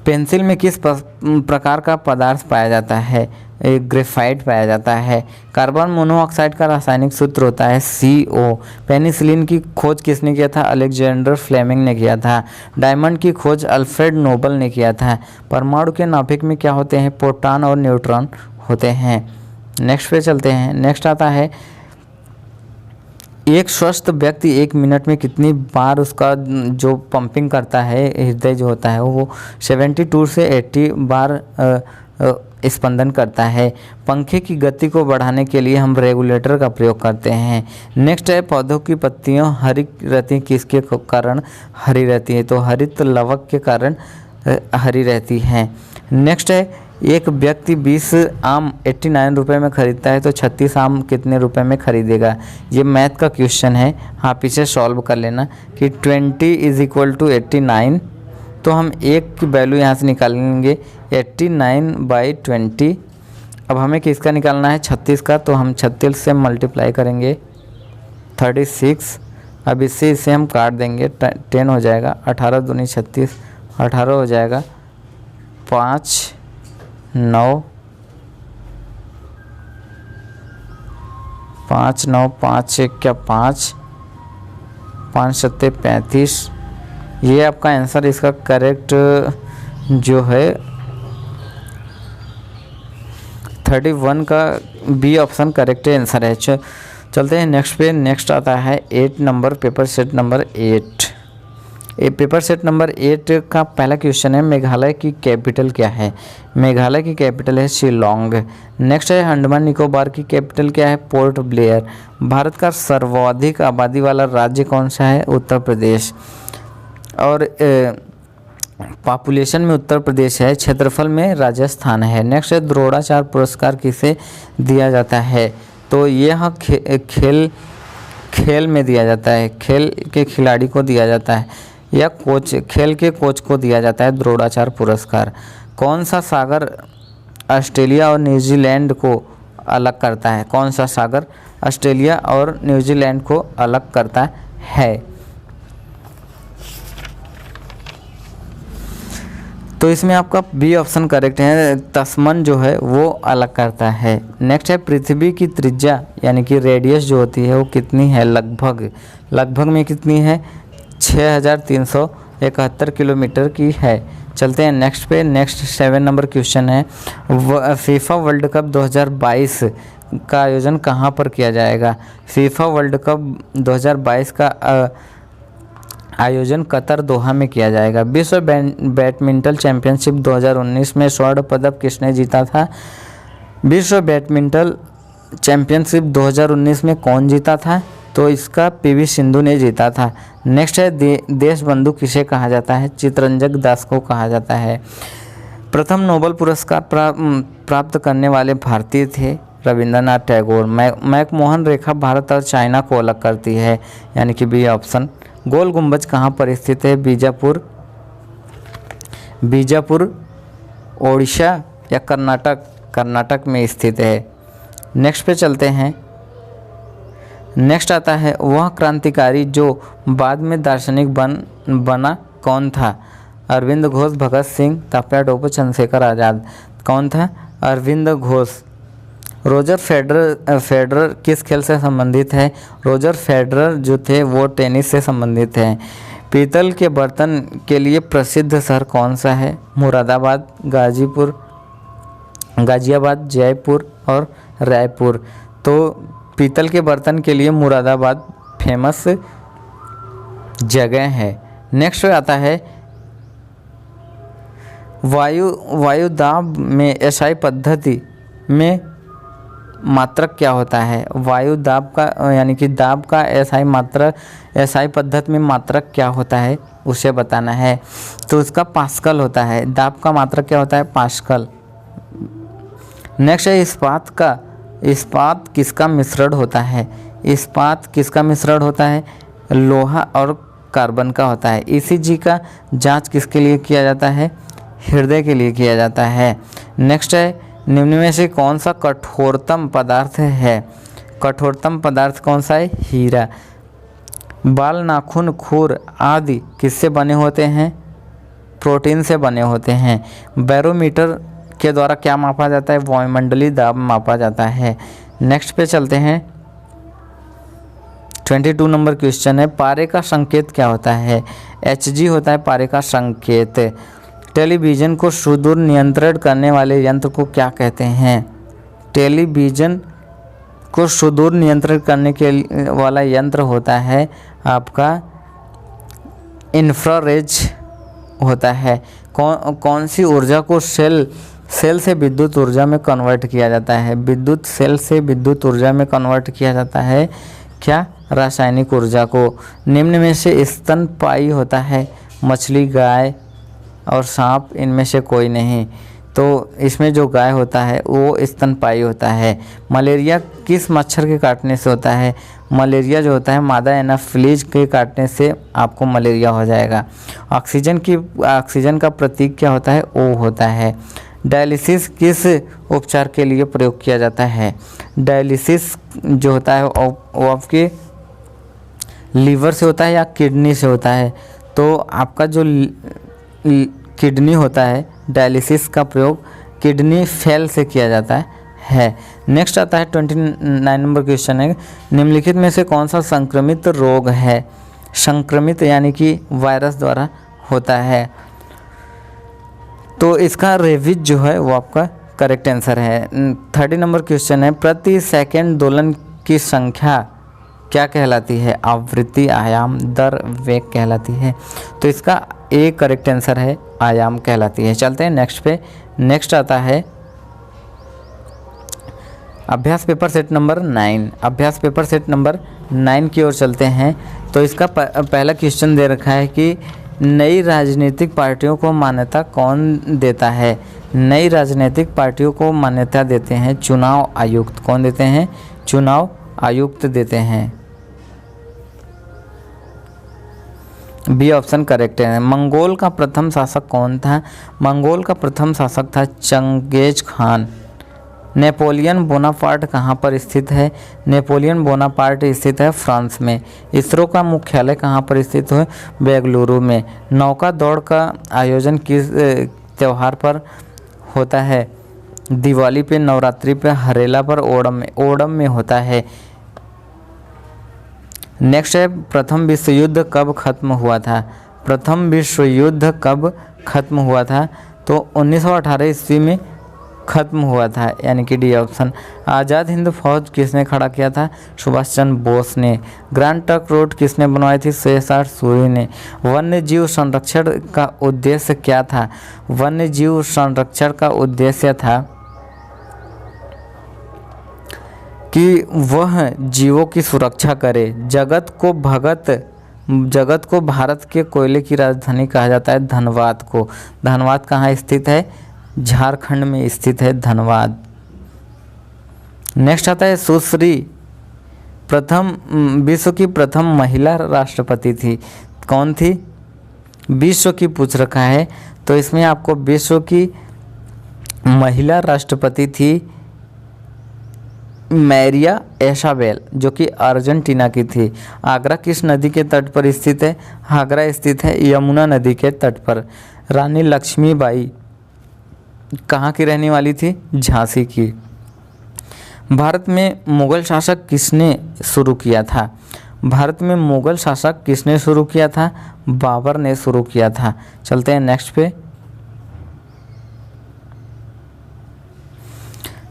[SPEAKER 1] पेंसिल में किस प्रकार का पदार्थ पाया जाता है? ग्रेफाइट पाया जाता है। कार्बन मोनोऑक्साइड का रासायनिक सूत्र होता है CO। पेनिसिलिन की खोज किसने किया था? अलेक्जेंडर फ्लेमिंग ने किया था। डायमंड की खोज अल्फ्रेड नोबल ने किया था। परमाणु के नाभिक में क्या होते हैं? प्रोटॉन और न्यूट्रॉन होते हैं। नेक्स्ट पे चलते हैं। नेक्स्ट आता है, एक स्वस्थ व्यक्ति 1 मिनट में कितनी बार उसका जो पंपिंग करता है हृदय जो होता है वो 72 से 80 बार स्पंदन करता है। पंखे की गति को बढ़ाने के लिए हम रेगुलेटर का प्रयोग करते हैं। नेक्स्ट है, पौधों की पत्तियां हरी रहती हैं किसके कारण हरी रहती है? तो हरित लवक के कारण हरी रहती हैं। नेक्स्ट है, एक व्यक्ति 20 आम 89 रुपये में ख़रीदता है तो 36 आम कितने रुपए में ख़रीदेगा? ये मैथ का क्वेश्चन है, आप इसे सॉल्व कर लेना कि 20 = 89। तो हम एक की वैल्यू यहाँ से निकालेंगे 89/20। अब हमें किसका निकालना है? 36 का। तो हम 36 से मल्टीप्लाई करेंगे 36। अब इससे हम काट देंगे 10 हो जाएगा। 18 दूनी 36, 18 हो जाएगा 5 9 5 9 5 1 क्या 5 5 7 35। ये आपका आंसर इसका करेक्ट जो है 31 का बी ऑप्शन करेक्ट आंसर है। चलते हैं नेक्स्ट पे। नेक्स्ट आता है 8 number paper set number 8। Paper set number 8 का पहला क्वेश्चन है, मेघालय की कैपिटल क्या है? मेघालय की कैपिटल है शिलोंग। नेक्स्ट है, अंडमान निकोबार की कैपिटल क्या है? Port Blair. भारत का सर्वाधिक आबादी वाला राज्य कौन सा है? उत्तर प्रदेश। और पॉपुलेशन में उत्तर प्रदेश है, क्षेत्रफल में राजस्थान है। नेक्स्ट है, द्रोणाचार्य पुरस्कार किसे दिया जाता है? तो यह खेल में दिया जाता है, खेल के खिलाड़ी को दिया जाता है, या खेल के कोच को दिया जाता है द्रोणाचार्य पुरस्कार। कौन सा सागर ऑस्ट्रेलिया और न्यूजीलैंड को अलग करता है? कौन सा सागर ऑस्ट्रेलिया और न्यूजीलैंड को अलग करता है? तो इसमें आपका बी ऑप्शन करेक्ट है, तस्मन जो है वो अलग करता है। नेक्स्ट है, पृथ्वी की त्रिज्या यानी कि रेडियस जो होती है वो कितनी है? लगभग में कितनी है? 6371 किलोमीटर की है। चलते हैं नेक्स्ट पे। नेक्स्ट 7 नंबर क्वेश्चन है, फीफा वर्ल्ड कप 2022 का आयोजन कहाँ पर किया जाएगा? फीफा वर्ल्ड कप 2022 का आयोजन कतर दोहा में किया जाएगा। विश्व बैडमिंटन चैंपियनशिप 2019 में स्वर्ण पदक किसने जीता था? विश्व बैडमिंटन चैंपियनशिप 2019 में कौन जीता था? तो इसका पीवी सिंधु ने जीता था। नेक्स्ट है, देशबंधु किसे कहा जाता है? चित्तरंजन दास को कहा जाता है। प्रथम नोबेल पुरस्कार प्राप्त करने वाले भारतीय थे रविंद्रनाथ टैगोर। मैकमोहन रेखा भारत और चाइना को अलग करती है, यानी कि बी ऑप्शन। गोल गुंबज कहाँ पर स्थित है? बीजापुर ओडिशा या कर्नाटक में स्थित है। नेक्स्ट पे चलते हैं। नेक्स्ट आता है, वह क्रांतिकारी जो बाद में दार्शनिक बना कौन था? अरविंद घोष, भगत सिंह, तात्या टोपे, चंद्रशेखर आज़ाद। कौन था? अरविंद घोष। रोजर फेडरर किस खेल से संबंधित है? रोजर फेडरर जो थे वो टेनिस से संबंधित हैं। पीतल के बर्तन के लिए प्रसिद्ध शहर कौन सा है? मुरादाबाद, गाजियाबाद, जयपुर और रायपुर। तो पीतल के बर्तन के लिए मुरादाबाद फेमस जगह है। नेक्स्ट आता है, वायु दाब में एसआई पद्धति में मात्रक क्या होता है? वायु दाब का यानी कि दाब का एसआई पद्धति में मात्रक क्या होता है उसे बताना है। तो इसका पास्कल होता है। दाब का मात्रक क्या होता है? पास्कल। नेक्स्ट है, इस्पात किसका मिश्रण होता है? इस्पात किसका मिश्रण होता है? लोहा और कार्बन का होता है। ईसीजी का जांच किसके लिए किया जाता है? हृदय के लिए किया जाता है। नेक्स्ट है, निम्न में से कौन सा कठोरतम पदार्थ है? कठोरतम पदार्थ कौन सा है? हीरा। बाल, नाखून, खुर आदि किससे बने होते हैं? प्रोटीन से बने होते हैं। बैरोमीटर के द्वारा क्या मापा जाता है? वायुमंडलीय दाब मापा जाता है। नेक्स्ट पे चलते हैं। 22 नंबर क्वेश्चन है, पारे का संकेत क्या होता है? HG होता है पारे का संकेत। टेलीविज़न को सुदूर नियंत्रण करने वाले यंत्र को क्या कहते हैं? टेलीविज़न को सुदूर नियंत्रण करने के वाला यंत्र होता है आपका इंफ्रारेड होता है। कौन सी ऊर्जा को सेल से विद्युत ऊर्जा में कन्वर्ट किया जाता है? विद्युत सेल से विद्युत ऊर्जा में कन्वर्ट किया जाता है क्या? रासायनिक ऊर्जा को। निम्न में से स्तनपायी होता है? मछली, गाय और सांप, इनमें से कोई नहीं। तो इसमें जो गाय होता है वो स्तनपायी होता है। मलेरिया किस मच्छर के काटने से होता है? मलेरिया जो होता है मादा एनाफिलीज के काटने से आपको मलेरिया हो जाएगा। ऑक्सीजन का प्रतीक क्या होता है? O होता है। डायलिसिस किस उपचार के लिए प्रयोग किया जाता है? डायलिसिस जो होता है वो आपके लीवर से होता है या किडनी से होता है? तो आपका जो किडनी होता है, डायलिसिस का प्रयोग किडनी फेल से किया जाता है। नेक्स्ट आता है 29 नंबर क्वेश्चन है, निम्नलिखित में से कौन सा संक्रमित रोग है? संक्रमित यानी कि वायरस द्वारा होता है। तो इसका रेबीज जो है वो आपका करेक्ट आंसर है। 30 नंबर क्वेश्चन है, प्रति सेकंड दोलन की संख्या क्या कहलाती है? आवृत्ति, आयाम, दर, वेग कहलाती है। तो इसका ए करेक्ट आंसर है, आयाम कहलाती है। चलते हैं नेक्स्ट पे। नेक्स्ट आता है अभ्यास पेपर सेट नंबर 9। अभ्यास पेपर सेट नंबर 9 की ओर चलते हैं। तो इसका पहला क्वेश्चन दे रखा है कि नई राजनीतिक पार्टियों को मान्यता कौन देता है? नई राजनीतिक पार्टियों को मान्यता देते हैं चुनाव आयुक्त। कौन देते हैं? चुनाव आयुक्त देते हैं। बी ऑप्शन करेक्ट है। मंगोल का प्रथम शासक कौन था? मंगोल का प्रथम शासक था चंगेज खान। नेपोलियन बोनापार्ट कहाँ पर स्थित है? नेपोलियन बोनापार्ट स्थित है फ्रांस में। इसरो का मुख्यालय कहाँ पर स्थित है? बेंगलुरु में। नौका दौड़ का आयोजन किस त्यौहार पर होता है? दिवाली पे, नवरात्रि पे, हरेला पर, ओणम में होता है। नेक्स्ट है प्रथम विश्व युद्ध कब खत्म हुआ था? प्रथम विश्व युद्ध कब खत्म हुआ था? तो 1918 ईस्वी में खत्म हुआ था, यानी कि डी ऑप्शन। आज़ाद हिंद फौज किसने खड़ा किया था? सुभाष चंद्र बोस ने। ग्रैंड ट्रंक रोड किसने बनवाई थी? शेरशाह सूरी ने। वन्य जीव संरक्षण का उद्देश्य क्या था? वन्य जीव संरक्षण का उद्देश्य था कि वह जीवों की सुरक्षा करे। जगत को भारत के कोयले की राजधानी कहा जाता है धनबाद को। धनबाद कहाँ स्थित है? झारखंड में स्थित है धनबाद। नेक्स्ट आता है सुश्री विश्व की प्रथम महिला राष्ट्रपति थी। कौन थी? विश्व की पूछ रखा है, तो इसमें आपको विश्व की महिला राष्ट्रपति थी मैरिया एसाबेल, जो कि अर्जेंटीना की थी। आगरा किस नदी के तट पर स्थित है? आगरा स्थित है यमुना नदी के तट पर। रानी लक्ष्मीबाई कहाँ की रहने वाली थी? झांसी की। भारत में मुगल शासक किसने शुरू किया था? भारत में मुगल शासक किसने शुरू किया था? बाबर ने शुरू किया था। चलते हैं नेक्स्ट पे।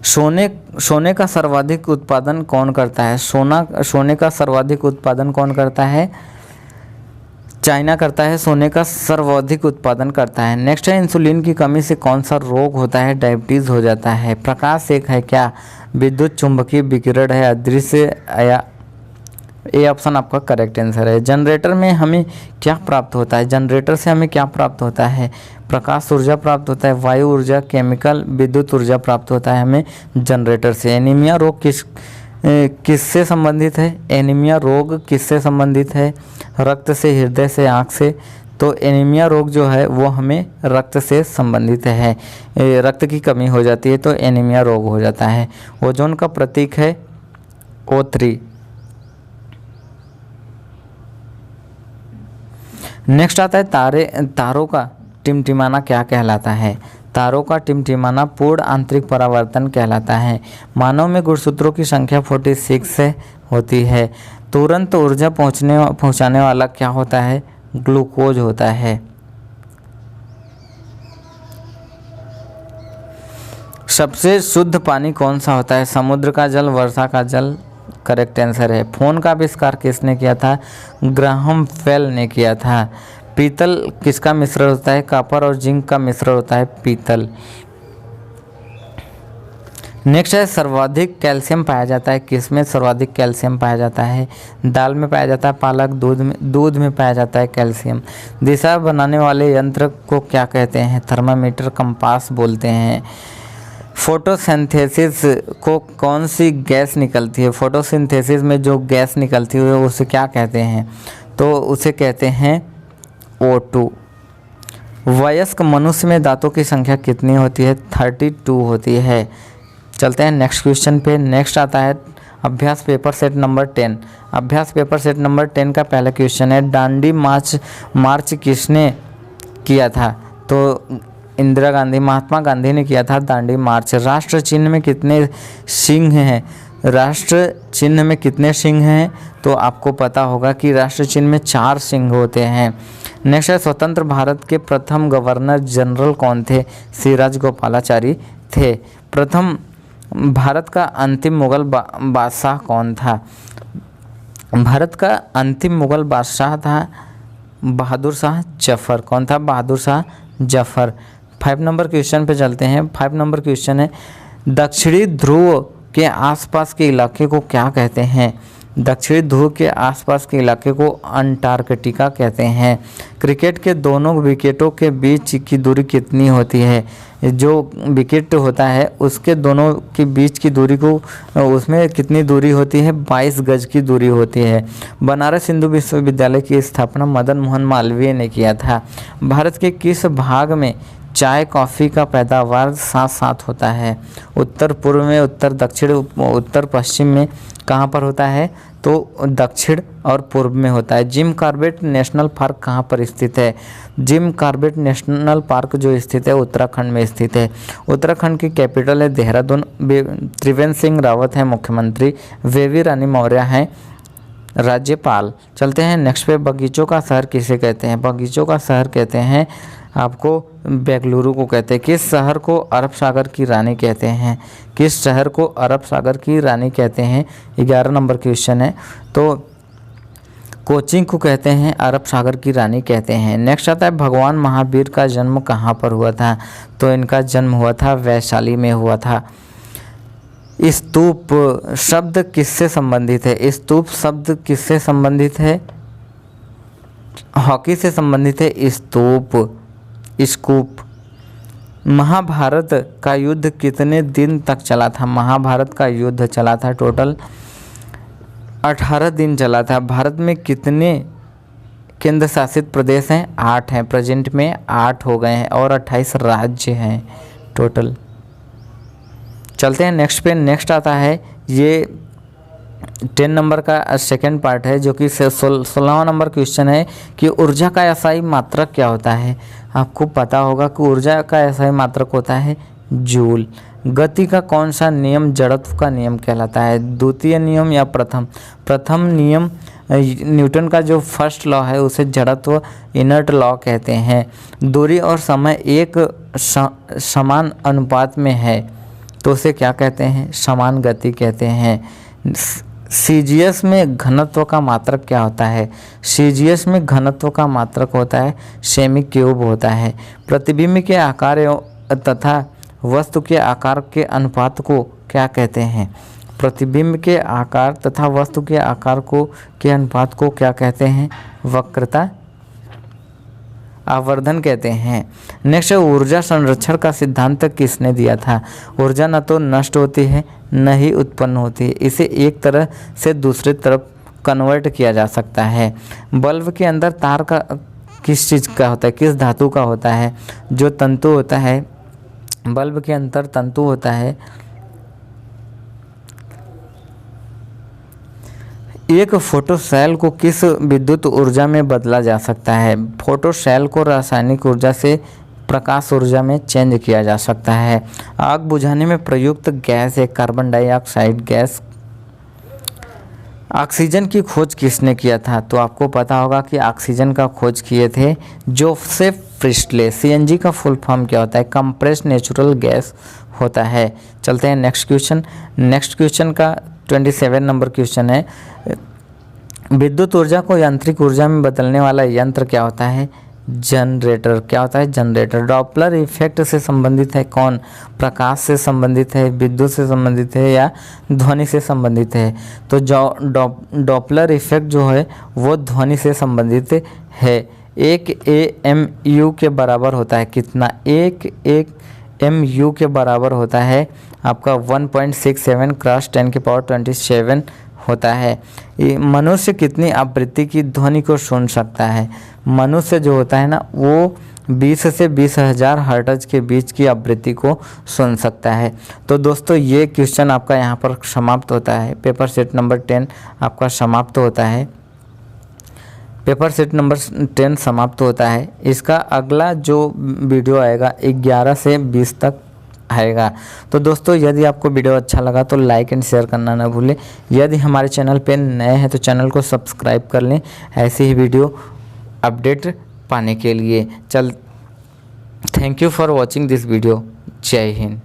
[SPEAKER 1] सोने का सर्वाधिक उत्पादन कौन करता है? सोने का सर्वाधिक उत्पादन कौन करता है? चाइना करता है। सोने का सर्वाधिक उत्पादन करता है। नेक्स्ट है इंसुलिन की कमी से कौन सा रोग होता है? डायबिटीज हो जाता है। प्रकाश एक है क्या? विद्युत चुंबकीय विकिरण है, अदृश्य या ए ऑप्शन आपका करेक्ट आंसर है। जनरेटर में हमें क्या प्राप्त होता है? जनरेटर से हमें क्या प्राप्त होता है? प्रकाश ऊर्जा प्राप्त होता है, वायु ऊर्जा, केमिकल, विद्युत ऊर्जा प्राप्त होता है हमें जनरेटर से। एनीमिया रोग किससे संबंधित है? एनीमिया रोग किससे संबंधित है? रक्त से, हृदय से, आँख से। तो एनीमिया रोग जो है वो हमें रक्त से संबंधित है। रक्त की कमी हो जाती है तो एनीमिया रोग हो जाता है। ओजोन का प्रतीक है O3। नेक्स्ट आता है तारों का टिमटिमाना क्या कहलाता है? तारों का टिमटिमाना पूर्ण आंतरिक परावर्तन कहलाता है। मानव में गुणसूत्रों की संख्या 46 से होती है। तुरंत ऊर्जा पहुंचाने वाला क्या होता है? ग्लूकोज होता है। सबसे शुद्ध पानी कौन सा होता है? समुद्र का जल, वर्षा का जल। करेक्ट आंसर है। फोन का आविष्कार किसने किया था? ग्राहम बेल ने किया था। पीतल किसका मिश्रण होता है? कॉपर और जिंक का मिश्रण होता है पीतल। नेक्स्ट है सर्वाधिक कैल्शियम पाया जाता है किसमें? सर्वाधिक कैल्शियम पाया जाता है दाल में पाया जाता है, पालक, दूध में पाया जाता है कैल्शियम। दिशा बनाने वाले यंत्र को क्या कहते हैं? थर्मामीटर, कंपास बोलते हैं। फोटोसिंथेसिस को कौन सी गैस निकलती है? फोटोसिंथेसिस में जो गैस निकलती है उसे क्या कहते हैं? तो उसे कहते हैं O2। वयस्क मनुष्य में दांतों की संख्या कितनी होती है? 32 होती है। चलते हैं नेक्स्ट क्वेश्चन पे। नेक्स्ट आता है अभ्यास पेपर सेट नंबर 10। अभ्यास पेपर सेट नंबर 10 का पहला क्वेश्चन है दांडी मार्च किसने किया था? तो इंदिरा गांधी, महात्मा गांधी ने किया था दांडी मार्च। राष्ट्र चिन्ह में कितने सिंह हैं? राष्ट्र चिन्ह में कितने सिंह हैं? तो आपको पता होगा कि राष्ट्र चिन्ह में 4 सिंह होते हैं। नेक्स्ट है स्वतंत्र भारत के प्रथम गवर्नर जनरल कौन थे? श्री राजगोपालाचारी थे। प्रथम भारत का अंतिम मुगल बादशाह कौन था? भारत का अंतिम मुगल बादशाह था बहादुर शाह जफर। कौन था? बहादुर शाह जफर। 5 नंबर क्वेश्चन पे चलते हैं। 5 नंबर क्वेश्चन है, दक्षिणी ध्रुव के आसपास के इलाके को क्या कहते हैं? दक्षिणी ध्रुव के आसपास के इलाके को अंटार्कटिका कहते हैं। क्रिकेट के दोनों विकेटों के बीच की दूरी कितनी होती है? जो विकेट होता है उसके दोनों के बीच की दूरी को, उसमें कितनी दूरी होती है? 22 गज की दूरी होती है। बनारस हिंदू विश्वविद्यालय की स्थापना मदन मोहन मालवीय ने किया था। भारत के किस भाग में चाय कॉफ़ी का पैदावार साथ साथ होता है? उत्तर पूर्व में, उत्तर दक्षिण, उत्तर पश्चिम में, कहाँ पर होता है? तो दक्षिण और पूर्व में होता है। जिम कॉर्बेट नेशनल पार्क कहाँ पर स्थित है? जिम कॉर्बेट नेशनल पार्क जो स्थित है उत्तराखंड में स्थित है। उत्तराखंड की कैपिटल है देहरादून। त्रिवेंद्र सिंह रावत है मुख्यमंत्री। बेबी रानी मौर्य हैं राज्यपाल। चलते हैं नेक्स्ट पे। बगीचों का शहर किसे कहते हैं? बगीचों का शहर कहते हैं आपको बेंगलुरु को कहते हैं। किस शहर को अरब सागर की रानी कहते हैं? किस शहर को अरब सागर की रानी कहते हैं? 11 नंबर क्वेश्चन है। तो कोचीन को कहते हैं अरब सागर की रानी कहते हैं। नेक्स्ट आता है, भगवान महावीर का जन्म कहाँ पर हुआ था? तो इनका जन्म हुआ था वैशाली में हुआ था। स्तूप शब्द किससे संबंधित है? स्तूप शब्द किससे संबंधित है? हॉकी से संबंधित है स्तूप, स्कूप। महाभारत का युद्ध कितने दिन तक चला था? महाभारत का युद्ध चला था टोटल 18 दिन चला था। भारत में कितने केंद्र शासित प्रदेश हैं? 8 हैं। प्रेजेंट में 8 हो गए हैं और 28 राज्य हैं टोटल। चलते हैं नेक्स्ट पे। नेक्स्ट आता है ये 10 नंबर का सेकंड पार्ट है, जो कि 16वां नंबर क्वेश्चन है कि ऊर्जा का एसआई मात्रक क्या होता है? आपको पता होगा कि ऊर्जा का एसआई मात्रक होता है जूल। गति का कौन सा नियम जड़त्व का नियम कहलाता है? द्वितीय नियम या प्रथम? प्रथम नियम न्यूटन का जो फर्स्ट लॉ है उसे जड़त्व इनर्ट लॉ कहते हैं। दूरी और समय एक समान अनुपात में है तो उसे क्या कहते हैं? समान गति कहते हैं। सीजीएस में घनत्व का मात्रक क्या होता है? सीजीएस में घनत्व का मात्रक होता है सेमी क्यूब होता है। प्रतिबिंब के आकार तथा वस्तु के आकार के अनुपात को क्या कहते हैं? प्रतिबिंब के आकार तथा वस्तु के आकार को के अनुपात को क्या कहते हैं? वक्रता आवर्धन कहते हैं। नेक्स्ट, ऊर्जा संरक्षण का सिद्धांत किसने दिया था? ऊर्जा न तो नष्ट होती है न ही उत्पन्न होती है, इसे एक तरह से दूसरी तरफ कन्वर्ट किया जा सकता है। बल्ब के अंदर तार का किस चीज़ का होता है? किस धातु का होता है? जो तंतु होता है, बल्ब के अंदर तंतु होता है। एक फोटो सेल को किस विद्युत ऊर्जा में बदला जा सकता है? फोटो सेल को रासायनिक ऊर्जा से प्रकाश ऊर्जा में चेंज किया जा सकता है। आग बुझाने में प्रयुक्त गैस है कार्बन डाइऑक्साइड गैस। ऑक्सीजन की खोज किसने किया था? तो आपको पता होगा कि ऑक्सीजन का खोज किए थे जोसेफ प्रिस्टले। सीएनजी का फुल फॉर्म क्या होता है? कंप्रेस्ड नेचुरल गैस होता है। चलते हैं नेक्स्ट क्वेश्चन। नेक्स्ट क्वेश्चन का 27 नंबर क्वेश्चन है, विद्युत ऊर्जा को यांत्रिक ऊर्जा में बदलने वाला यंत्र क्या होता है? जनरेटर। क्या होता है? जनरेटर। डॉपलर इफेक्ट से संबंधित है कौन? प्रकाश से संबंधित है, विद्युत से संबंधित है या ध्वनि से संबंधित है? तो डॉपलर इफेक्ट जो है वो ध्वनि से संबंधित है। 1 AMU के बराबर होता है कितना? 1 MU के बराबर होता है आपका 1.67 × 10⁻27 होता है। मनुष्य कितनी आवृत्ति की ध्वनि को सुन सकता है? मनुष्य जो होता है ना वो 20 से 20,000 हर्ट्ज के बीच की आवृत्ति को सुन सकता है। तो दोस्तों ये क्वेश्चन आपका यहाँ पर समाप्त होता है। पेपर सेट नंबर 10 आपका समाप्त होता है। पेपर सेट नंबर 10 समाप्त होता है। इसका अगला जो वीडियो आएगा 11 से 20 तक आएगा। तो दोस्तों यदि आपको वीडियो अच्छा लगा तो लाइक एंड शेयर करना ना भूलें। यदि हमारे चैनल पे नए हैं तो चैनल को सब्सक्राइब कर लें ऐसे ही वीडियो अपडेट पाने के लिए। Thank you for watching this video. जय हिंद।